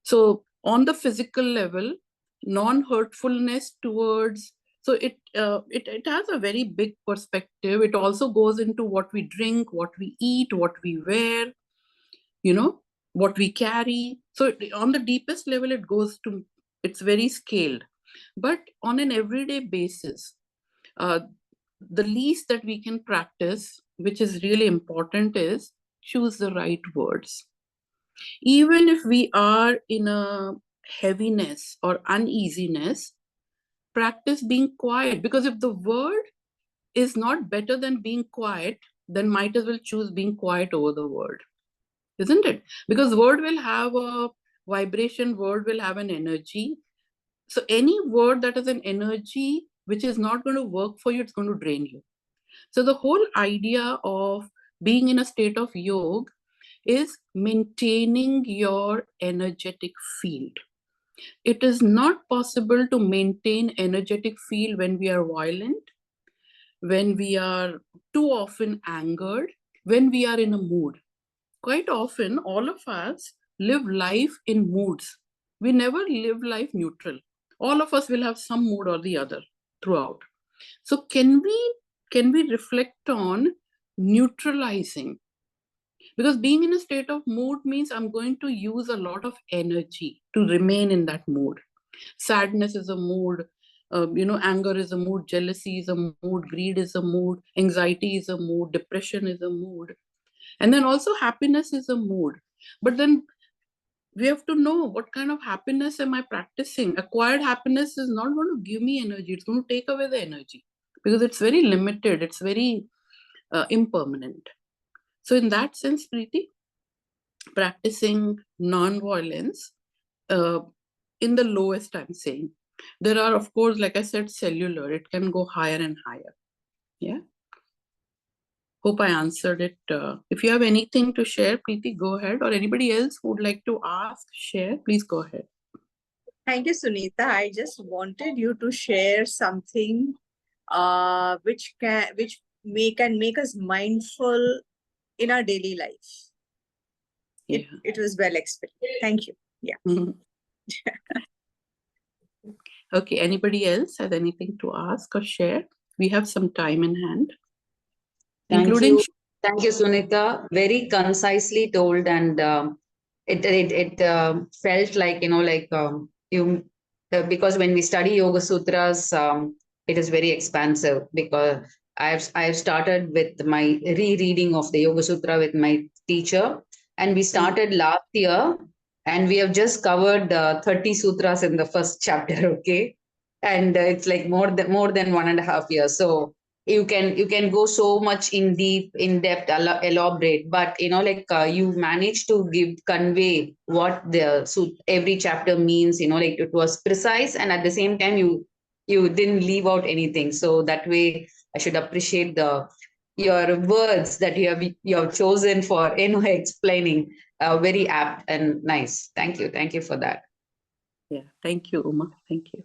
So on the physical level, non-hurtfulness towards, so it has a very big perspective. It also goes into what we drink, what we eat, what we wear, you know, what we carry. So on the deepest level, it goes to, it's very scaled. But on an everyday basis, the least that we can practice, which is really important, is choose the right words. Even if we are in a heaviness or uneasiness, practice being quiet. Because if the word is not better than being quiet, then might as well choose being quiet over the word, isn't it? Because word will have a vibration, word will have an energy. So any word that has an energy which is not going to work for you, it's going to drain you. So the whole idea of being in a state of yoga is maintaining your energetic field. It is not possible to maintain energetic field when we are violent, when we are too often angered, when we are in a mood. Quite often, all of us live life in moods. We never live life neutral. All of us will have some mood or the other throughout. So can we reflect on neutralizing? Because being in a state of mood means I'm going to use a lot of energy to remain in that mood. Sadness is a mood, anger is a mood, jealousy is a mood, greed is a mood, anxiety is a mood, depression is a mood. And then also happiness is a mood. But then we have to know what kind of happiness am I practicing. Acquired happiness is not going to give me energy. It's going to take away the energy because it's very limited. It's very impermanent. So in that sense, Preeti, practicing non-violence in the lowest, I'm saying. There are, of course, like I said, cellular. It can go higher and higher. Yeah. Hope I answered it. If you have anything to share, Preeti, go ahead. Or anybody else who would like to ask, share, please go ahead. Thank you, Sunita. I just wanted you to share something which can make us mindful in our daily life. Yeah. It was well explained. Thank you. Yeah. Okay, anybody else has anything to ask or share? We have some time in hand. Thank you, Sunita. Very concisely told, and it felt like you because when we study Yoga Sutras, it is very expansive, because I've started with my rereading of the Yoga Sutra with my teacher, and we started last year, and we have just covered 30 sutras in the first chapter. Okay, and it's like more than 1.5 years. So you can go so much in depth, elaborate, but like you managed to convey what every chapter means. Like it was precise, and at the same time you didn't leave out anything. So that way I should appreciate your words that you have chosen for explaining. Very apt and nice. Thank you for that. Yeah, thank you, Uma. Thank you.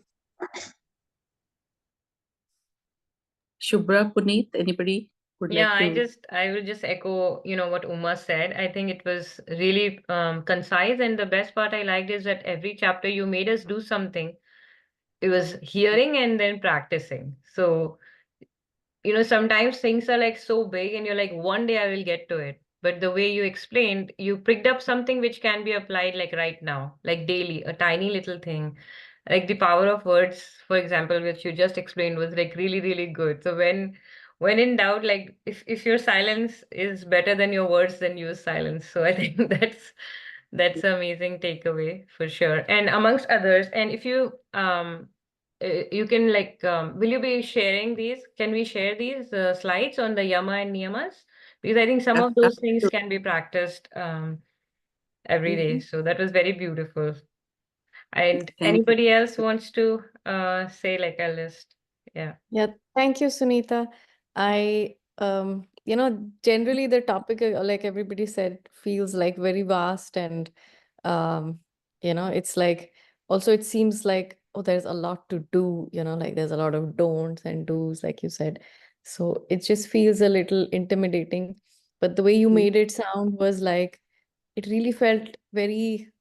Shubhra, Puneet, anybody would Yeah, like to? I will just echo, what Uma said. I think it was really concise, and the best part I liked is that every chapter you made us do something. It was hearing and then practicing. So, sometimes things are like so big and you're like, one day I will get to it. But the way you explained, you picked up something which can be applied like right now, like daily, a tiny little thing. Like the power of words, for example, which you just explained was like really, really good. So when in doubt, like if your silence is better than your words, then use silence. So I think that's an amazing takeaway for sure. And amongst others, and if you can like, will you be sharing these? Can we share these slides on the yama and niyamas? Because I think some of those things can be practiced every day. So that was very beautiful. And Thank you. anybody else wants to say like a list? Yeah. Yeah, thank you, Sunita. Generally the topic, like everybody said, feels like very vast, and it's like also it seems like, oh, there's a lot to do, like there's a lot of don'ts and do's, like you said. So it just feels a little intimidating. But the way you made it sound was like it really felt very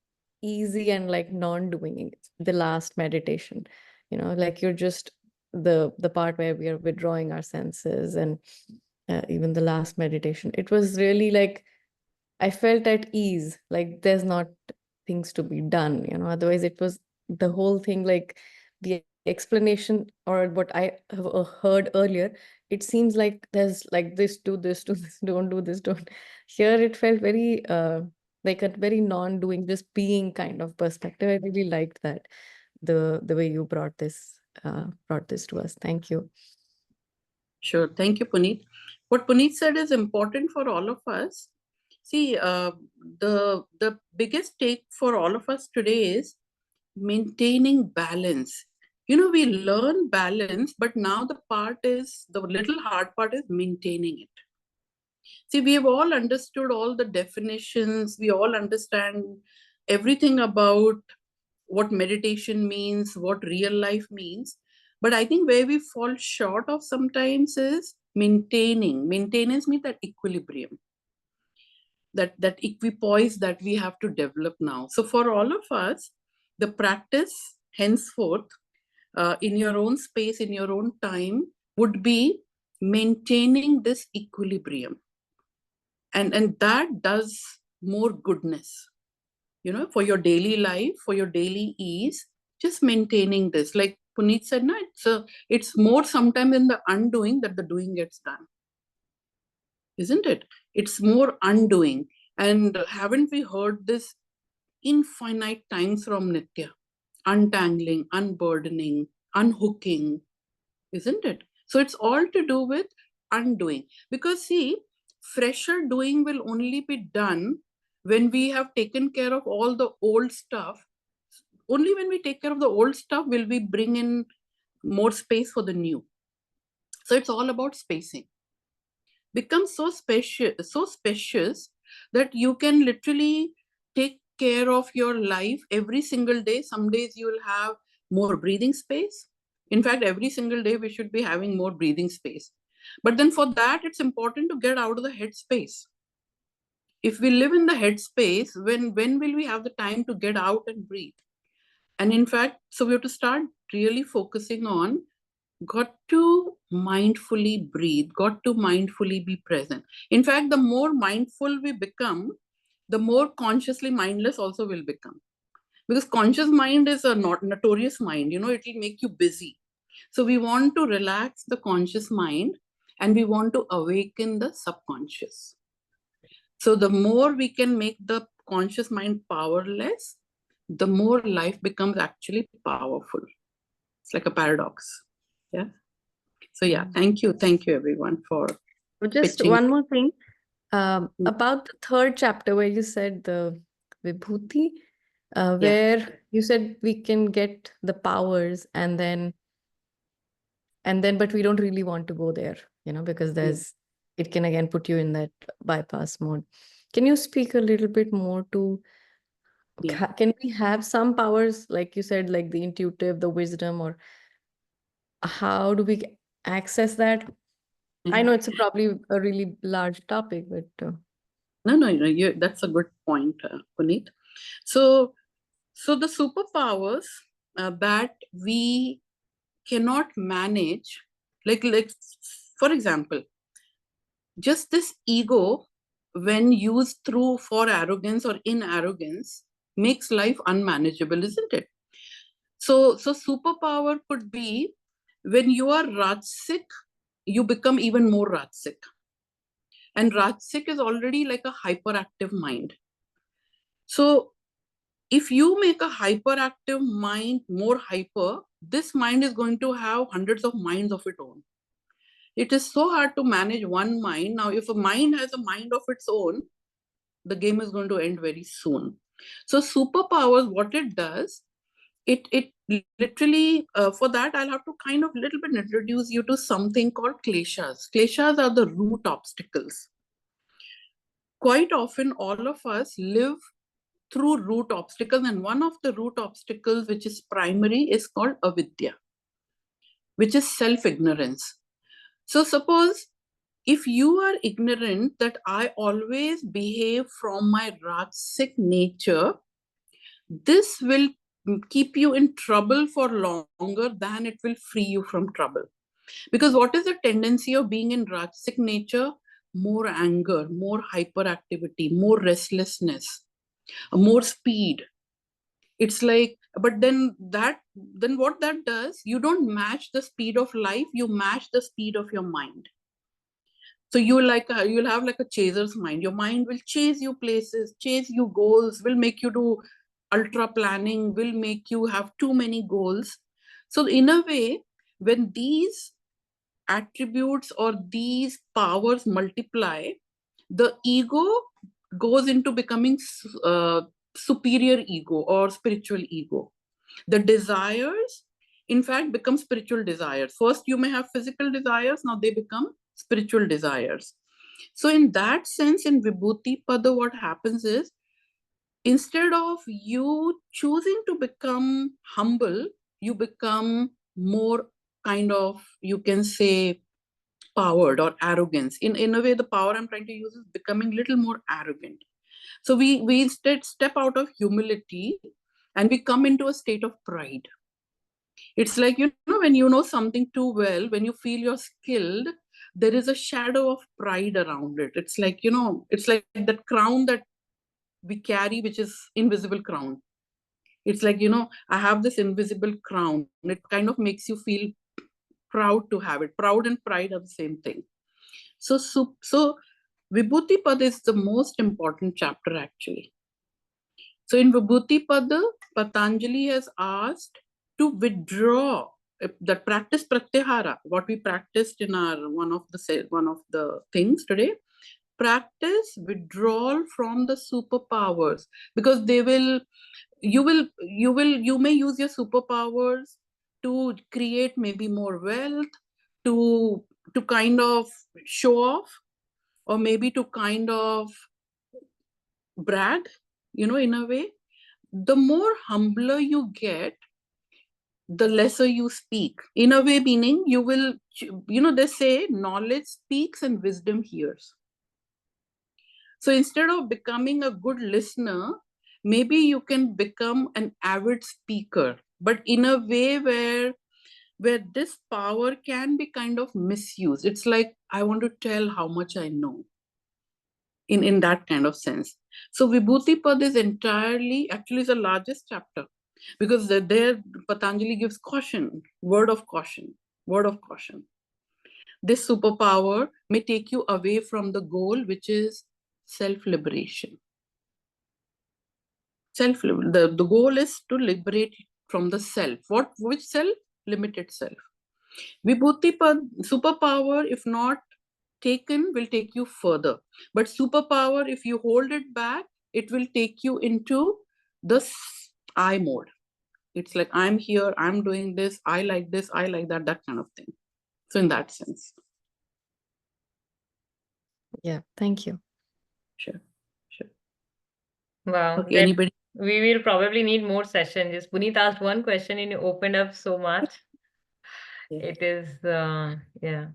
easy and like non-doing the last meditation, like you're just the part where we are withdrawing our senses, and even the last meditation, it was really like I felt at ease, like there's not things to be done, otherwise it was the whole thing, like the explanation or what I have heard earlier, it seems like there's like this, do this, do this, don't do this, don't. Here it felt very like a very non-doing, just being kind of perspective. I really liked that, the way you brought this to us. Thank you. Sure. Thank you, Puneet. What Puneet said is important for all of us. See, the biggest take for all of us today is maintaining balance. We learn balance, but now the little hard part is maintaining it. See, we have all understood all the definitions. We all understand everything about what meditation means, what real life means. But I think where we fall short of sometimes is maintaining. Maintenance means that equilibrium, that equipoise that we have to develop now. So for all of us, the practice henceforth, in your own space, in your own time, would be maintaining this equilibrium. And that does more goodness, for your daily life, for your daily ease, just maintaining this. Like Puneet said, no, it's more sometimes in the undoing that the doing gets done. Isn't it? It's more undoing. And haven't we heard this infinite times from Nitya? Untangling, unburdening, unhooking, isn't it? So it's all to do with undoing. Because see, fresher doing will only be done when we have taken care of all the old stuff. Only when we take care of the old stuff will we bring in more space for the new. So it's all about spacing. Become so spacious that you can literally take care of your life every single day. Some days you will have more breathing space. In fact, every single day we should be having more breathing space. But then for that, it's important to get out of the head space. If we live in the head space, when will we have the time to get out and breathe? And in fact, so we have to start really focusing on, got to mindfully breathe, got to mindfully be present. In fact, the more mindful we become, the more consciously mindless also will become. Because conscious mind is a notorious mind, it will make you busy. So we want to relax the conscious mind and we want to awaken the subconscious. So the more we can make the conscious mind powerless, the more life becomes actually powerful. It's like a paradox. Yeah. So yeah, thank you everyone for Just pitching. one more thing about the third chapter where you said the Vibhuti, where you said we can get the powers and then but we don't really want to go there, because it can again put you in that bypass mode. Can you speak a little bit more to can we have some powers, like you said, like the intuitive, the wisdom, or how do we access that? I know it's probably a really large topic, but No, that's a good point, Puneet. So the superpowers that we cannot manage, like for example, just this ego, when used through for arrogance or in arrogance, makes life unmanageable, isn't it? So superpower could be when you are Rajasic, you become even more Rajasic. And Rajasic is already like a hyperactive mind. So if you make a hyperactive mind more hyper, this mind is going to have hundreds of minds of its own. It is so hard to manage one mind. Now, if a mind has a mind of its own, the game is going to end very soon. So superpowers, what it does, it literally, for that, I'll have to kind of little bit introduce you to something called kleshas. Kleshas are the root obstacles. Quite often, all of us live through root obstacles, and one of the root obstacles, which is primary, is called avidya, which is self-ignorance. So suppose if you are ignorant that I always behave from my Rajasic nature, this will keep you in trouble for longer than it will free you from trouble. Because what is the tendency of being in Rajasic nature? More anger, more hyperactivity, more restlessness, more speed. It's like, but then what that does, you don't match the speed of life, you match the speed of your mind. So you'll have like a chaser's mind. Your mind will chase you places, chase you goals, will make you do ultra planning, will make you have too many goals. So in a way, when these attributes or these powers multiply, the ego goes into becoming superior ego or spiritual ego. The desires, in fact, become spiritual desires. First, you may have physical desires, now they become spiritual desires. So in that sense, in Vibhuti Pada, what happens is, instead of you choosing to become humble, you become more kind of, you can say, powered or arrogance. In a way, the power I'm trying to use is becoming a little more arrogant. So we instead step out of humility and we come into a state of pride. It's like, when you know something too well, when you feel you're skilled, there is a shadow of pride around it. It's like, it's like that crown that we carry, which is invisible crown. It's like, I have this invisible crown. It kind of makes you feel proud to have it. Proud and pride are the same thing. So Vibhuti Pada is the most important chapter, actually. So in Vibhuti Pada, Patanjali has asked to withdraw that practice pratyahara, what we practiced in our one of the things today. Practice withdrawal from the superpowers, because you may use your superpowers to create maybe more wealth, to kind of show off, or maybe to kind of brag, in a way. The more humbler you get, the lesser you speak. In a way, meaning you will, they say knowledge speaks and wisdom hears. So instead of becoming a good listener, maybe you can become an avid speaker, but in a way where this power can be kind of misused. It's like, I want to tell how much I know, in that kind of sense. So Vibhuti Pad is entirely, actually is the largest chapter, because there Patanjali gives caution, word of caution. Word of caution. This superpower may take you away from the goal, which is self-liberation. The goal is to liberate from the self. Which self? Limited self. Vibhuti superpower, if not taken, will take you further. But superpower, if you hold it back, it will take you into the I mode. It's like, I'm here, I'm doing this, I like that, that kind of thing. So in that sense. Yeah, thank you. Sure. Wow. Okay, anybody? We will probably need more sessions. Just Puneet asked one question and you opened up so much. Yeah. It is, yeah.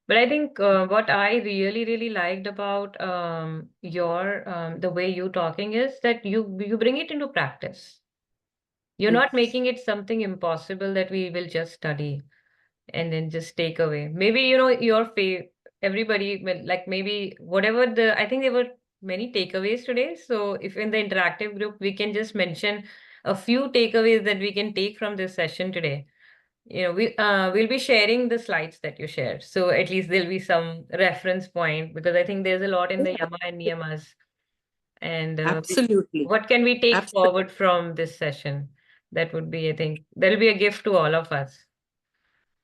But I think what I really, really liked about your the way you talking is that you bring it into practice. You're not making it something impossible that we will just study and then just take away. Maybe, everybody will like maybe whatever I think there were many takeaways today. So if in the interactive group, we can just mention a few takeaways that we can take from this session today. We'll be sharing the slides that you shared. So at least there'll be some reference point because I think there's a lot in the Yama and Niyamas. And Absolutely. what can we take Absolutely. forward from this session? That would be, I think, that'll be a gift to all of us.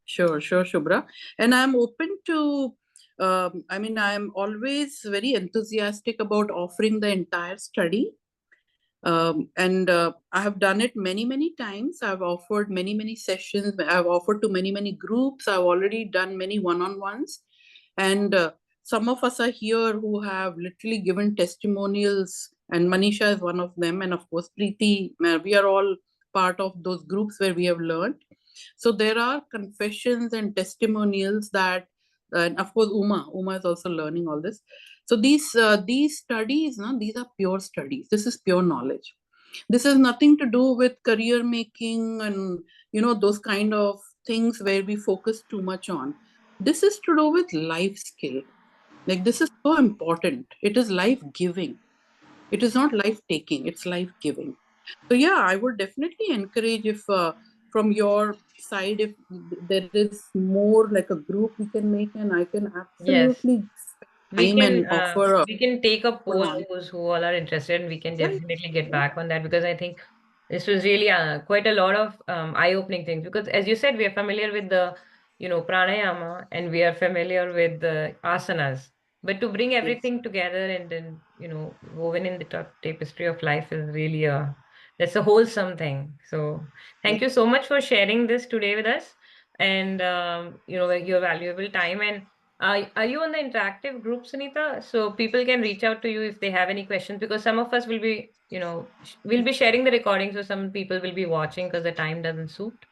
Sure, Shubhra. And I'm open to, I'm always very enthusiastic about offering the entire study. And I have done it many, many times. I've offered many, many sessions. I've offered to many, many groups. I've already done many one-on-ones. And some of us are here who have literally given testimonials, and Manisha is one of them. And of course, Preeti, we are all part of those groups where we have learned. So there are confessions and testimonials that, and of course, Uma is also learning all this. So these studies, these are pure studies. This is pure knowledge. This has nothing to do with career making and those kind of things where we focus too much on. This is to do with life skill. Like, this is so important. It is life giving. It is not life taking. It's life giving. So yeah, I would definitely encourage if from your side, if there is more like a group we can make, and I can Yes. absolutely time and offer We can take a poll one-on. those who all are interested, and we can Yeah, definitely get yeah. back on that because I think this was really quite a lot of eye-opening things. Because as you said, we are familiar with the pranayama and we are familiar with the asanas, but to bring everything together and then woven in the tapestry of life is really that's a wholesome thing. So thank you so much for sharing this today with us, and your valuable time. And are you on the interactive group, Sunita? So people can reach out to you if they have any questions, because some of us will be, we'll be sharing the recording, so some people will be watching because the time doesn't suit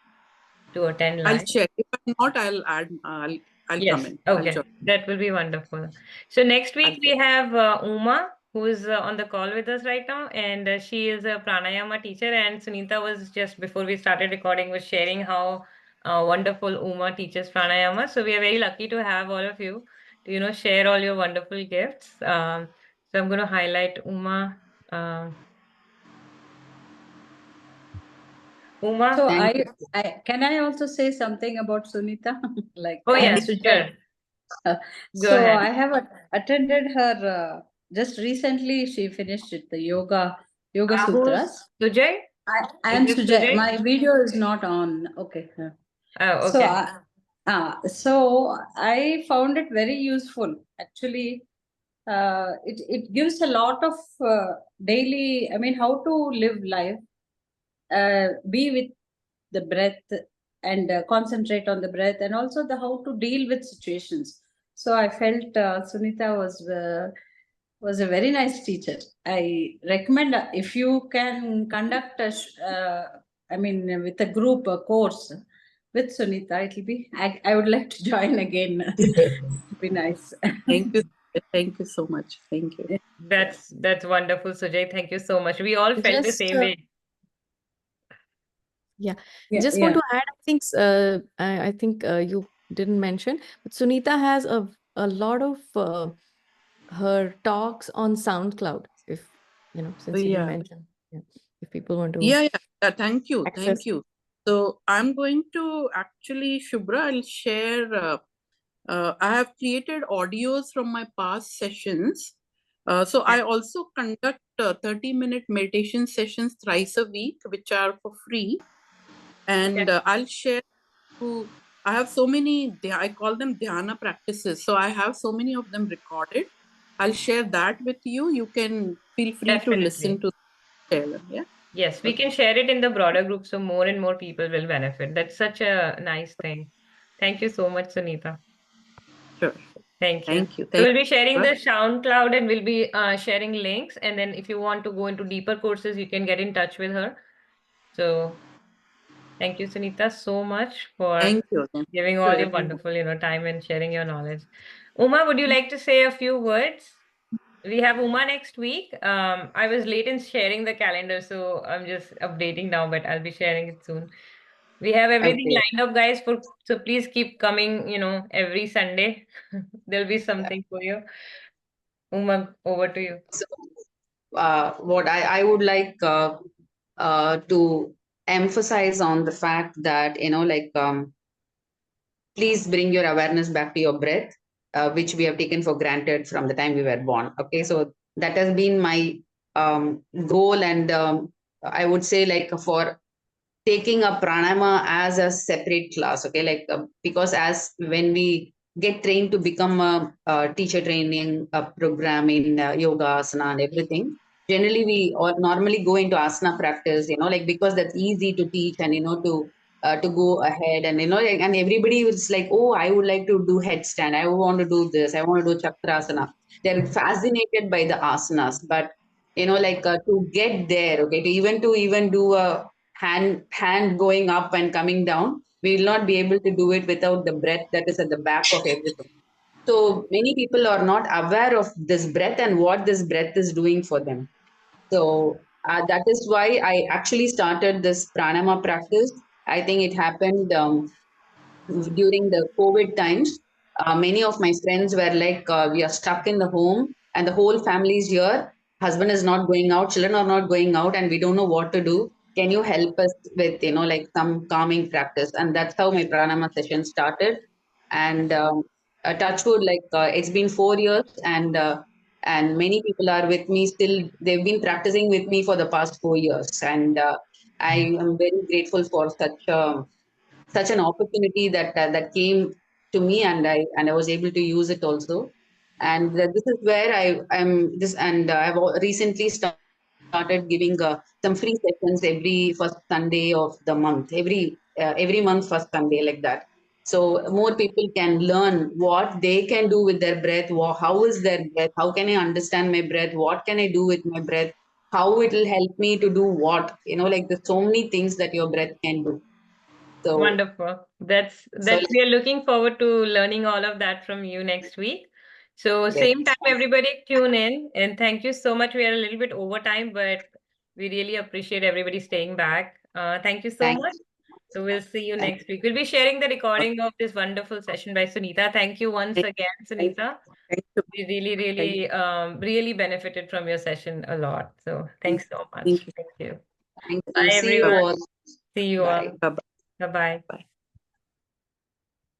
to attend I'll live. check. If I'm not, I'll add. I'll come Yes, in. I'll okay. join. That will be wonderful. So next week we I'll have Uma, who is on the call with us right now, and she is a pranayama teacher. And Sunita was just before we started recording was sharing how wonderful Uma teaches pranayama. So we are very lucky to have all of you to share all your wonderful gifts. So I'm going to highlight Uma. Uma. So Thank you. I can I also say something about Sunita? Like Oh and yes, Sujay. sure. Go So ahead. I have attended her just recently. She finished it, the Yoga Who's Sutras. Sujay? I am Is this Sujay. Sujay? My video is not on. Okay. Oh, So okay. so I found it very useful. Actually, it gives a lot of daily. I mean, how to live life, be with the breath and concentrate on the breath, and also the how to deal with situations. So I felt Sunita was a very nice teacher. I recommend if you can conduct I mean with a group a course with Sunita, it'll be I would like to join again. It'll be nice. Thank you. Thank you so much. Thank you. That's wonderful, Sujay. Thank you so much. We all felt the Just same way. yeah, Yeah, just want yeah. to add. I think you didn't mention, but Sunita has a lot of her talks on SoundCloud. If since you didn't Yeah. mention, yeah, if people want to Yeah. Thank you. access. Thank you. So I'm going to actually, Shubhra, I'll share, I have created audios from my past sessions. So I also conduct 30-minute meditation sessions thrice a week, which are for free. And I'll share I have so many, I call them dhyana practices. So I have so many of them recorded. I'll share that with you. You can feel free to listen Definitely. to share them. Yeah. Yes, we Okay. can share it in the broader group so more and more people will benefit. That's such a nice thing. Thank you so much, Sunita. Sure. Thank you. Thank you. So we'll be sharing the Shubhra. SoundCloud and we'll be sharing links. And then if you want to go into deeper courses, you can get in touch with her. So thank you, Sunita, so much for Thank you again. giving Thank all you, your everyone. wonderful, time and sharing your knowledge. Uma, would you like to say a few words? We have Uma next week. I was late in sharing the calendar, so I'm just updating now, but I'll be sharing it soon. We have everything Okay. lined up, guys, so please keep coming, every Sunday. There'll be something for you. Uma, over to you. So, what I would like to emphasize on the fact that, please bring your awareness back to your breath, which we have taken for granted from the time we were born. Okay, so that has been my goal, and I would say, for taking a pranayama as a separate class. Okay, because as when we get trained to become a teacher training a program in yoga, asana, and everything, generally we or normally go into asana practice, because that's easy to teach, and to go ahead, and and everybody was like, oh, I would like to do headstand, I want to do this, I want to do chakrasana. They're fascinated by the asanas, but to get there, okay, to even do a hand going up and coming down, we will not be able to do it without the breath that is at the back of everything. So many people are not aware of this breath and what this breath is doing for them. So that is why I actually started this pranayama practice. I think it happened during the COVID times. Many of my friends were like, we are stuck in the home and the whole family is here. Husband is not going out, children are not going out, and we don't know what to do. Can you help us with, some calming practice? And that's how my pranayama session started. And touch wood, it's been 4 years, and many people are with me still. They've been practicing with me for the past 4 years, and I am very grateful for such an opportunity that came to me, and I was able to use it also. And this is where I'm this, and recently started giving some free sessions every first Sunday of the month, every month first Sunday, like that. So more people can learn what they can do with their breath. How is their breath? How can I understand my breath? What can I do with my breath? How it will help me to do what? There's so many things that your breath can do. So, Wonderful. That's so we are looking forward to learning all of that from you next week. So yes. same time, everybody tune in and thank you so much. We are a little bit over time, but we really appreciate everybody staying back. Thank you so Thank much. So we'll see you thank next week. We'll be sharing the recording of this wonderful session by Sunita. Thank you once Thank again, thank Sunita. thank you. We really, Thank really benefited from your session a lot. So you. thanks so much. Thank you. Thank you. thank you. Bye, See you everyone. all. See you Bye. all. Bye-bye. Bye-bye. Bye.